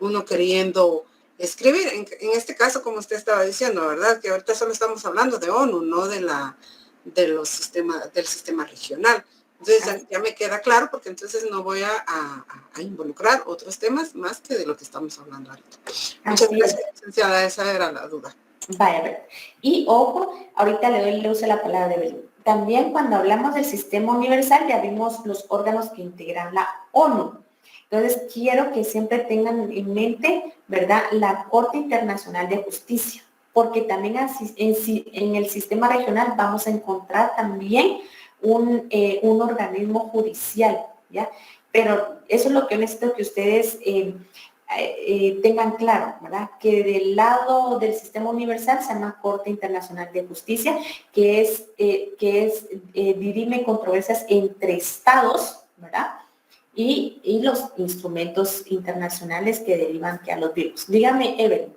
uno queriendo escribir. En este caso, como usted estaba diciendo, ¿verdad? Que ahorita solo estamos hablando de ONU, no del sistema regional. Entonces ya me queda claro, porque entonces no voy a involucrar otros temas más que de lo que estamos hablando ahorita. Muchas gracias, licenciada, esa era la duda. Vaya, a ver. Y ojo, ahorita le uso la palabra de Belén. También cuando hablamos del sistema universal ya vimos los órganos que integran la ONU. Entonces quiero que siempre tengan en mente, ¿verdad?, la Corte Internacional de Justicia, porque también en el sistema regional vamos a encontrar también un organismo judicial, ¿ya? Pero eso es lo que necesito que ustedes tengan claro, ¿verdad? Que del lado del sistema universal se llama Corte Internacional de Justicia, que dirime controversias entre estados, ¿verdad? Y los instrumentos internacionales que derivan que a los virus. Dígame, Evelyn.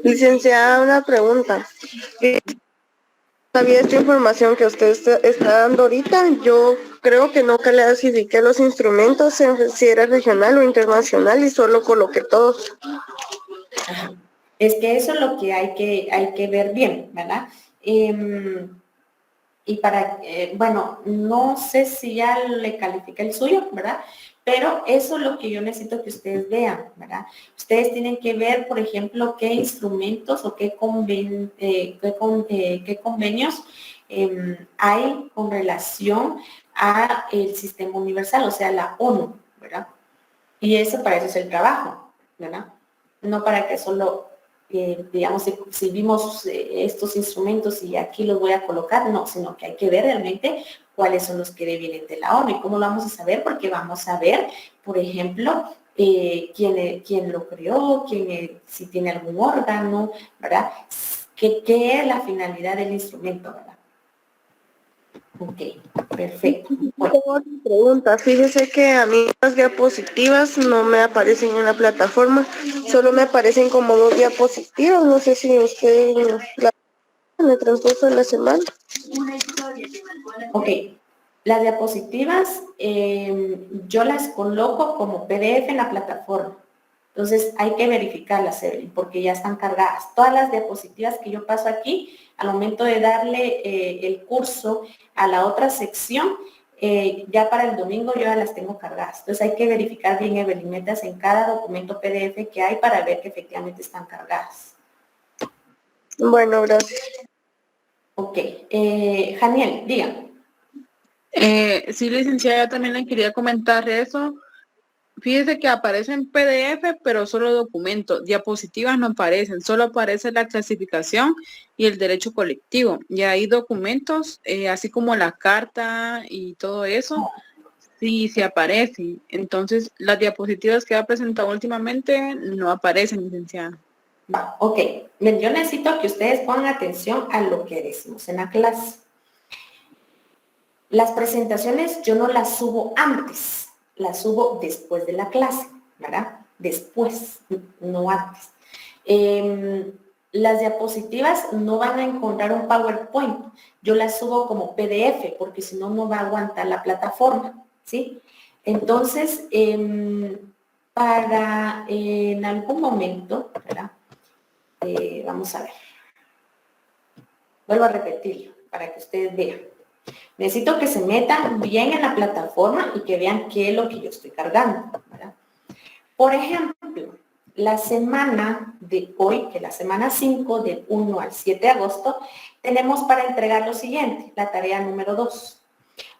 Licenciada, una pregunta. Sabía esta información que usted está dando ahorita. Yo creo que no clasifiqué los instrumentos si era regional o internacional y solo coloqué todos. Es que eso es lo que hay que ver bien, ¿verdad? Y bueno, no sé si ya le califica el suyo, ¿verdad? Pero eso es lo que yo necesito que ustedes vean, ¿verdad? Ustedes tienen que ver, por ejemplo, qué instrumentos o qué convenios hay con relación a el sistema universal, o sea, la ONU, ¿verdad? Y eso para eso es el trabajo, ¿verdad? No para que solo digamos, si vimos estos instrumentos y aquí los voy a colocar, no, sino que hay que ver realmente cuáles son los que vienen de la ONU. ¿Y cómo lo vamos a saber? Porque vamos a ver, por ejemplo, quién lo creó, si tiene algún órgano, ¿verdad? ¿Qué es la finalidad del instrumento, verdad? Ok, perfecto. Tengo otra pregunta. Fíjese que a mí las diapositivas no me aparecen en la plataforma, solo me aparecen como 2 diapositivas. No sé si usted en el transcurso de la semana. Ok, las diapositivas yo las coloco como PDF en la plataforma. Entonces hay que verificarlas, Evelyn, porque ya están cargadas. Todas las diapositivas que yo paso aquí, al momento de darle el curso a la otra sección, ya para el domingo yo ya las tengo cargadas. Entonces hay que verificar bien, Evelyn, metas en cada documento PDF que hay para ver que efectivamente están cargadas. Bueno, gracias. Ok, Janiel, dígame. Sí, licenciada, yo también le quería comentar eso. Fíjese que aparece en PDF, pero solo documento. Diapositivas no aparecen, solo aparece la clasificación y el derecho colectivo. Y hay documentos, así como la carta y todo eso, sí aparecen. Entonces, las diapositivas que ha presentado últimamente no aparecen, licenciada. Va, ok. Yo necesito que ustedes pongan atención a lo que decimos en la clase. Las presentaciones yo no las subo antes, las subo después de la clase, ¿verdad? Después, no antes. Las diapositivas no van a encontrar un PowerPoint, yo las subo como PDF porque si no, no va a aguantar la plataforma, ¿sí? Entonces, para en algún momento, ¿verdad? Vamos a ver. Vuelvo a repetirlo para que ustedes vean. Necesito que se metan bien en la plataforma y que vean qué es lo que yo estoy cargando, ¿verdad? Por ejemplo, la semana de hoy, que es la semana 5, del 1 al 7 de agosto, tenemos para entregar lo siguiente, la tarea número 2.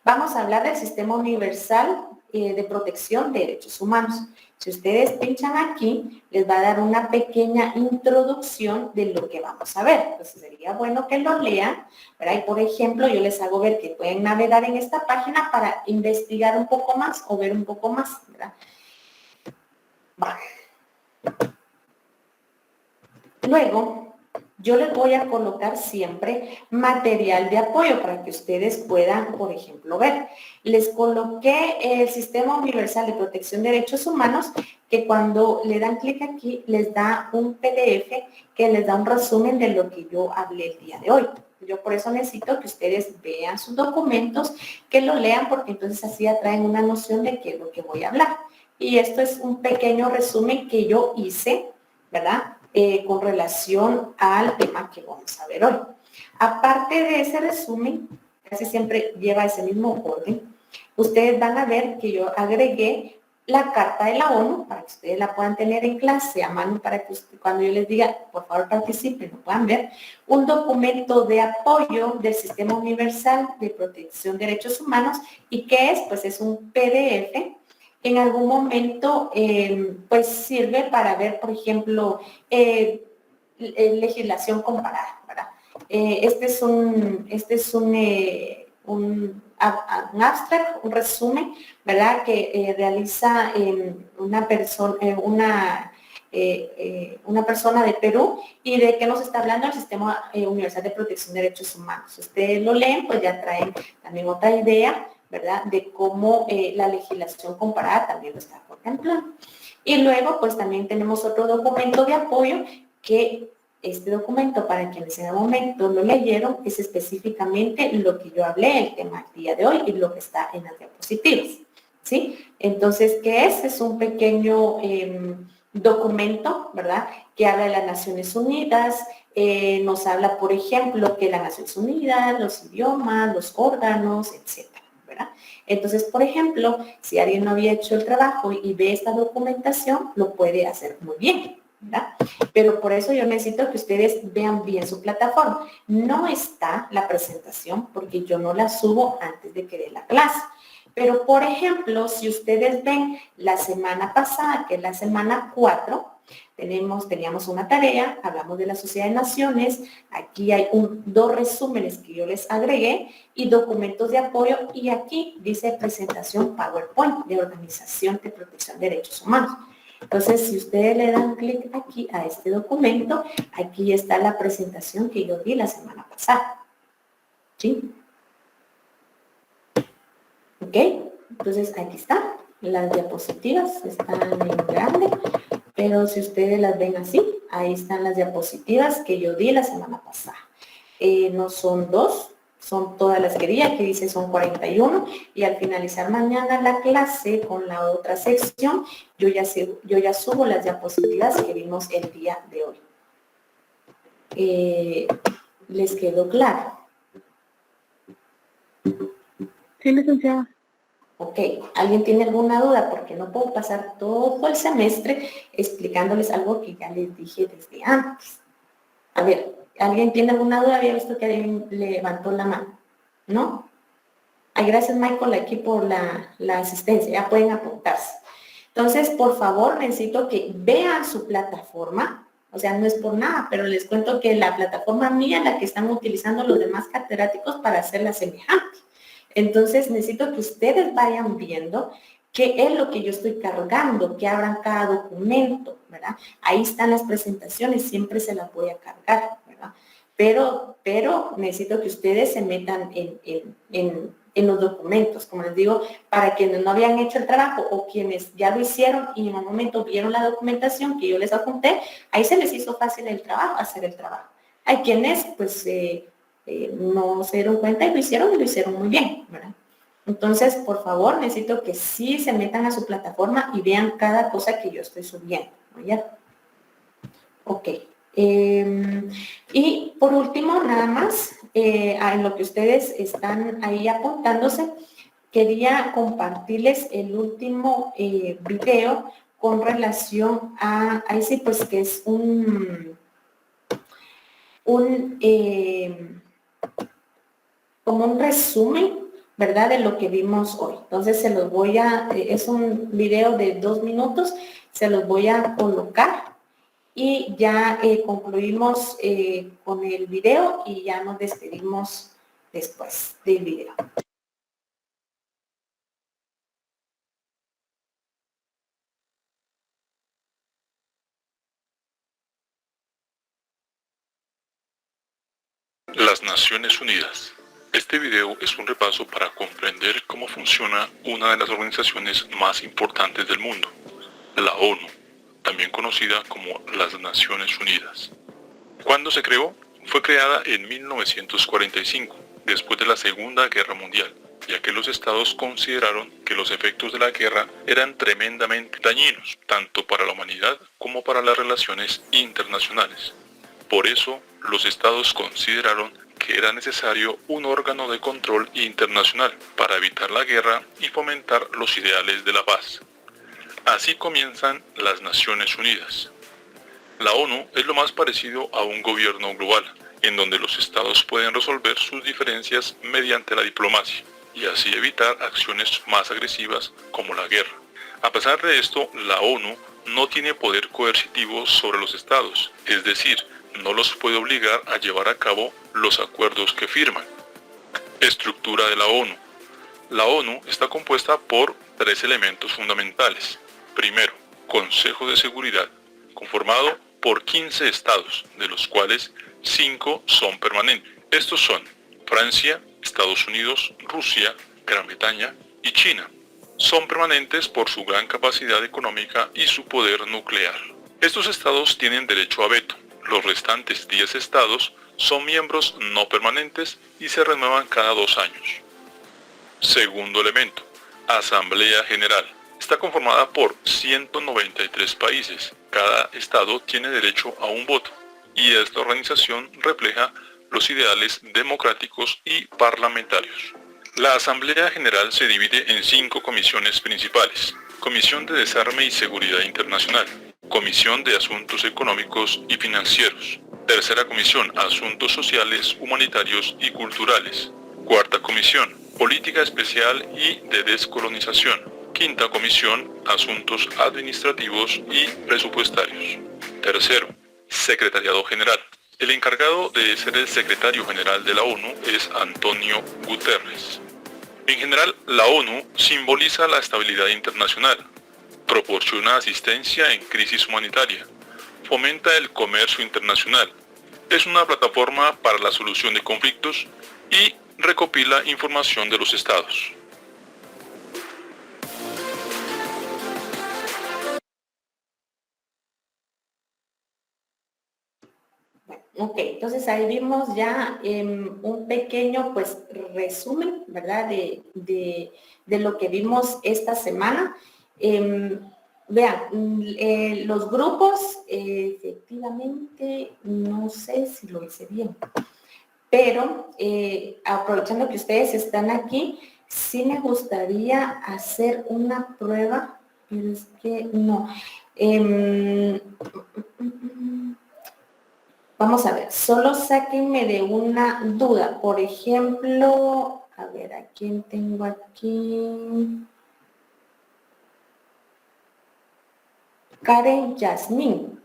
Vamos a hablar del Sistema Universal de Protección de Derechos Humanos. Si ustedes pinchan aquí, les va a dar una pequeña introducción de lo que vamos a ver. Entonces sería bueno que lo lean, ¿verdad? Y por ejemplo, yo les hago ver que pueden navegar en esta página para investigar un poco más o ver un poco más, ¿verdad? Vale. Luego, yo les voy a colocar siempre material de apoyo para que ustedes puedan, por ejemplo, ver. Les coloqué el Sistema Universal de Protección de Derechos Humanos, que cuando le dan clic aquí, les da un PDF que les da un resumen de lo que yo hablé el día de hoy. Yo por eso necesito que ustedes vean sus documentos, que lo lean, porque entonces así ya traen una noción de qué es lo que voy a hablar. Y esto es un pequeño resumen que yo hice, ¿verdad? Con relación al tema que vamos a ver hoy. Aparte de ese resumen, casi siempre lleva ese mismo orden, ustedes van a ver que yo agregué la Carta de la ONU para que ustedes la puedan tener en clase a mano, para que usted, cuando yo les diga, por favor participen, lo puedan ver, un documento de apoyo del Sistema Universal de Protección de Derechos Humanos. ¿Y qué es? Pues es un PDF. En algún momento, pues sirve para ver, por ejemplo, legislación comparada, ¿verdad? Este es un abstract, un resumen, ¿verdad? Que realiza una persona de Perú. ¿Y de qué nos está hablando? El Sistema Universal de Protección de Derechos Humanos. Si ustedes lo leen, pues ya traen también otra idea, ¿verdad? De cómo la legislación comparada también lo está contemplando. Y luego, pues también tenemos otro documento de apoyo, que este documento, para quienes en el momento lo leyeron, es específicamente lo que yo hablé, el tema del día de hoy y lo que está en las diapositivas, ¿sí? Entonces, ¿qué es? Es un pequeño documento, ¿verdad? Que habla de las Naciones Unidas, nos habla, por ejemplo, que las Naciones Unidas, los idiomas, los órganos, etcétera, ¿verdad? Entonces, por ejemplo, si alguien no había hecho el trabajo y ve esta documentación, lo puede hacer muy bien, ¿verdad? Pero por eso yo necesito que ustedes vean bien su plataforma. No está la presentación porque yo no la subo antes de que dé la clase. Pero, por ejemplo, si ustedes ven la semana pasada, que es la semana 4, teníamos una tarea, hablamos de la Sociedad de Naciones, aquí hay dos resúmenes que yo les agregué y documentos de apoyo, y aquí dice presentación PowerPoint de Organización de Protección de Derechos Humanos. Entonces, si ustedes le dan clic aquí a este documento, aquí está la presentación que yo di la semana pasada. ¿Sí? ¿Ok? Entonces, aquí está. Las diapositivas están en grande, pero si ustedes las ven así, ahí están las diapositivas que yo di la semana pasada. No son dos, son todas las que di, aquí dice son 41, y al finalizar mañana la clase con la otra sección, yo ya subo las diapositivas que vimos el día de hoy. ¿Les quedó claro? Sí, licenciada. Ok, ¿alguien tiene alguna duda? Porque no puedo pasar todo el semestre explicándoles algo que ya les dije desde antes. A ver, ¿alguien tiene alguna duda? Había visto que alguien levantó la mano, ¿no? Ay, gracias, Michael, aquí por la asistencia. Ya pueden apuntarse. Entonces, por favor, necesito que vean su plataforma. O sea, no es por nada, pero les cuento que la plataforma mía es la que están utilizando los demás catedráticos para hacerla semejante. Entonces, necesito que ustedes vayan viendo qué es lo que yo estoy cargando, que abran cada documento, ¿verdad? Ahí están las presentaciones, siempre se las voy a cargar, ¿verdad? Pero necesito que ustedes se metan en los documentos, como les digo, para quienes no habían hecho el trabajo o quienes ya lo hicieron y en un momento vieron la documentación que yo les apunté, ahí se les hizo fácil el trabajo, hacer el trabajo. Hay quienes, pues, no se dieron cuenta y lo hicieron muy bien, ¿verdad? Entonces, por favor, necesito que sí se metan a su plataforma y vean cada cosa que yo estoy subiendo, ¿no? ¿Ya? Ok. Y por último, nada más, en lo que ustedes están ahí apuntándose, quería compartirles el último video con relación ahí sí, pues que es como un resumen, ¿verdad? De lo que vimos hoy. Entonces se los voy es un video de 2 minutos, se los voy a colocar y ya concluimos con el video y ya nos despedimos después del video. Las Naciones Unidas. Este video es un repaso para comprender cómo funciona una de las organizaciones más importantes del mundo, la ONU, también conocida como las Naciones Unidas. ¿Cuándo se creó? Fue creada en 1945, después de la Segunda Guerra Mundial, ya que los estados consideraron que los efectos de la guerra eran tremendamente dañinos, tanto para la humanidad como para las relaciones internacionales. Por eso, los estados consideraron que era necesario un órgano de control internacional para evitar la guerra y fomentar los ideales de la paz. Así comienzan las Naciones Unidas. La ONU es lo más parecido a un gobierno global, en donde los estados pueden resolver sus diferencias mediante la diplomacia y así evitar acciones más agresivas como la guerra. A pesar de esto, la ONU no tiene poder coercitivo sobre los estados, es decir, no los puede obligar a llevar a cabo los acuerdos que firman. Estructura de la ONU. La ONU está compuesta por 3 elementos fundamentales. Primero, Consejo de Seguridad, conformado por 15 estados, de los cuales 5 son permanentes. Estos son Francia, Estados Unidos, Rusia, Gran Bretaña y China. Son permanentes por su gran capacidad económica y su poder nuclear. Estos estados tienen derecho a veto. Los restantes 10 estados son miembros no permanentes y se renuevan cada 2 años. Segundo elemento, Asamblea General. Está conformada por 193 países. Cada estado tiene derecho a un voto y esta organización refleja los ideales democráticos y parlamentarios. La Asamblea General se divide en 5 comisiones principales. Comisión de Desarme y Seguridad Internacional. Comisión de Asuntos Económicos y Financieros. Tercera Comisión, Asuntos Sociales, Humanitarios y Culturales. Cuarta Comisión, Política Especial y de Descolonización. Quinta Comisión, Asuntos Administrativos y Presupuestarios. Tercero, Secretariado General. El encargado de ser el secretario general de la ONU es Antonio Guterres. En general, la ONU simboliza la estabilidad internacional, proporciona asistencia en crisis humanitaria, fomenta el comercio internacional, es una plataforma para la solución de conflictos y recopila información de los estados. Ok, entonces ahí vimos ya un pequeño pues resumen, ¿verdad? De lo que vimos esta semana. Vean, los grupos, efectivamente, no sé si lo hice bien, pero aprovechando que ustedes están aquí, sí me gustaría hacer una prueba, pero es que no. Vamos a ver, solo sáquenme de una duda. Por ejemplo, a ver, ¿a quién tengo aquí? Karen Yasmín.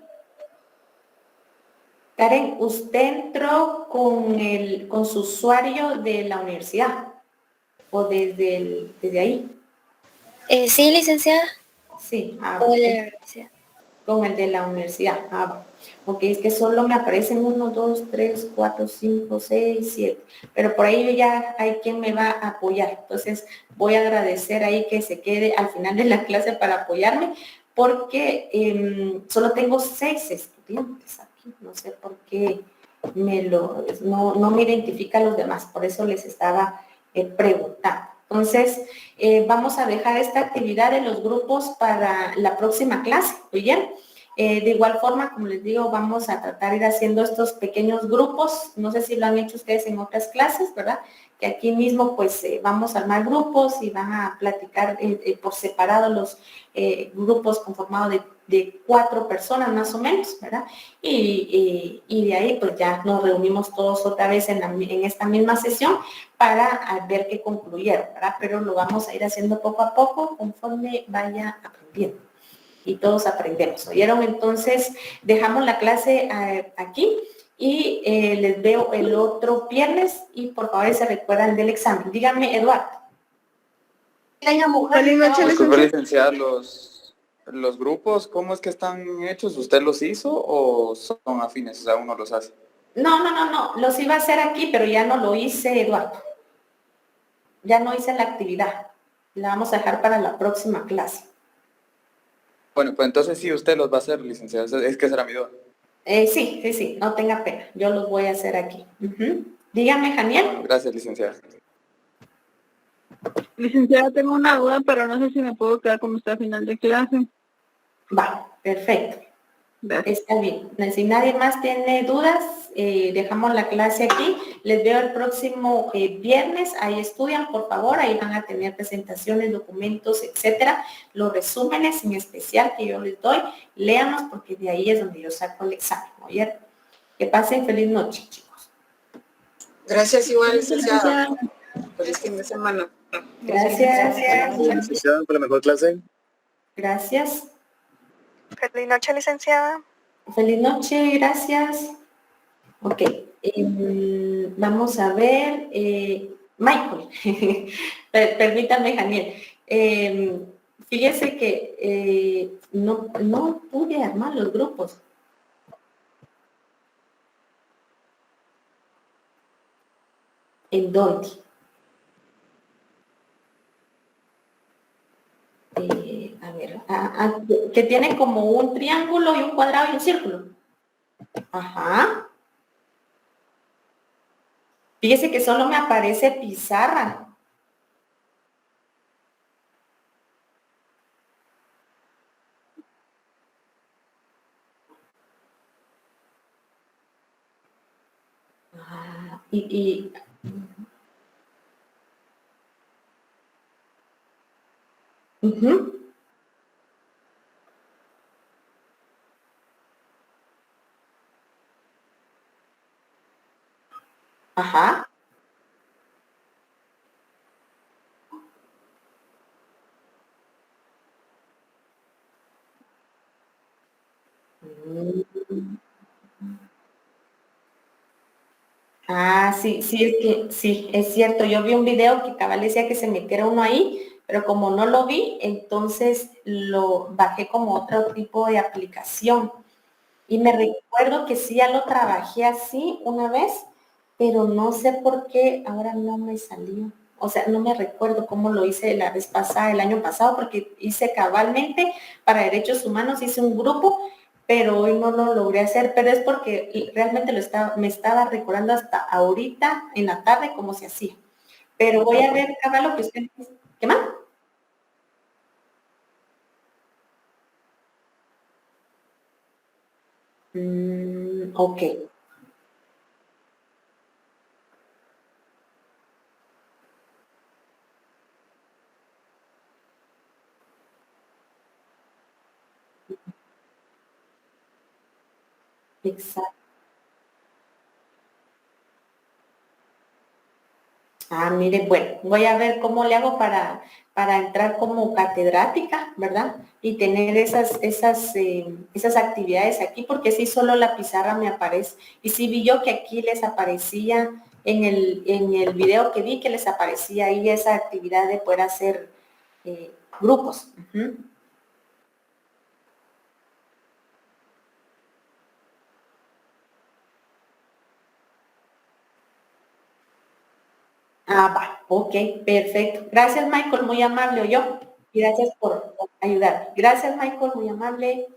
Karen, usted entró con su usuario de la universidad o desde ahí. Sí, licenciada. Sí, O de la universidad. con el de la universidad. Ok, es que solo me aparecen 1, 2, 3, 4, 5, 6, 7. Pero por ahí ya hay quien me va a apoyar. Entonces voy a agradecer ahí que se quede al final de la clase para apoyarme, porque solo tengo 6 estudiantes aquí. No sé por qué no me identifica a los demás. Por eso les estaba preguntando. Entonces, vamos a dejar esta actividad de los grupos para la próxima clase, ¿oyen? De igual forma, como les digo, vamos a tratar de ir haciendo estos pequeños grupos. No sé si lo han hecho ustedes en otras clases, ¿verdad? Que aquí mismo, pues, vamos a armar grupos y van a platicar por separado los grupos conformados de 4 personas más o menos, ¿verdad? Y de ahí, pues, ya nos reunimos todos otra vez en esta misma sesión para ver qué concluyeron, ¿verdad? Pero lo vamos a ir haciendo poco a poco conforme vaya aprendiendo. Y todos aprendemos, ¿oyeron? Entonces, dejamos la clase aquí y les veo el otro viernes y por favor se recuerdan del examen. Díganme, Eduardo. Disculpe, licenciada, los grupos, ¿cómo es que están hechos? ¿Usted los hizo o son afines? O sea, uno los hace. No, los iba a hacer aquí, pero ya no lo hice, Eduardo. Ya no hice la actividad. La vamos a dejar para la próxima clase. Bueno, pues entonces sí, usted los va a hacer, licenciada. Es que esa era mi duda. Sí, no tenga pena. Yo los voy a hacer aquí. Dígame, Janiel. Bueno, gracias, licenciada. Licenciada, tengo una duda, pero no sé si me puedo quedar con usted a final de clase. Va, perfecto. Gracias. Está bien. Si nadie más tiene dudas, dejamos la clase aquí. Les veo el próximo viernes. Ahí estudian, por favor. Ahí van a tener presentaciones, documentos, etcétera. Los resúmenes en especial que yo les doy. Léanos porque de ahí es donde yo saco el examen. ¿Oye? Que pasen feliz noche, chicos. Gracias igual, licenciada. Feliz fin de semana. Gracias. Licenciada, por la mejor clase. Gracias. Feliz noche, licenciada. Feliz noche, gracias. Ok, vamos a ver, Michael, permítame, Janiel. Fíjese que no pude armar los grupos. ¿En dónde? A ver, que tiene como un triángulo y un cuadrado y un círculo. Ajá. Fíjese que solo me aparece pizarra. Ajá. Sí, es cierto. Yo vi un video que cabal decía que se metiera uno ahí, pero como no lo vi, entonces lo bajé como otro tipo de aplicación. Y me recuerdo que sí, ya lo trabajé así una vez, pero no sé por qué ahora no me salió. O sea, no me recuerdo cómo lo hice la vez pasada, el año pasado, porque hice cabalmente para derechos humanos, hice un grupo, pero hoy no lo logré hacer, pero es porque realmente me estaba recordando hasta ahorita en la tarde cómo se hacía. Pero voy a ver, cabal, lo que usted dice. ¿Qué más? Ok. Exacto. Mire, bueno, voy a ver cómo le hago para entrar como catedrática, ¿verdad? Y tener esas actividades aquí, porque sí, solo la pizarra me aparece. Y sí vi yo que aquí les aparecía, en el video que vi, que les aparecía ahí esa actividad de poder hacer grupos. Va, ok, perfecto. Gracias, Michael, muy amable, yo. Y gracias por ayudar. Gracias, Michael, muy amable.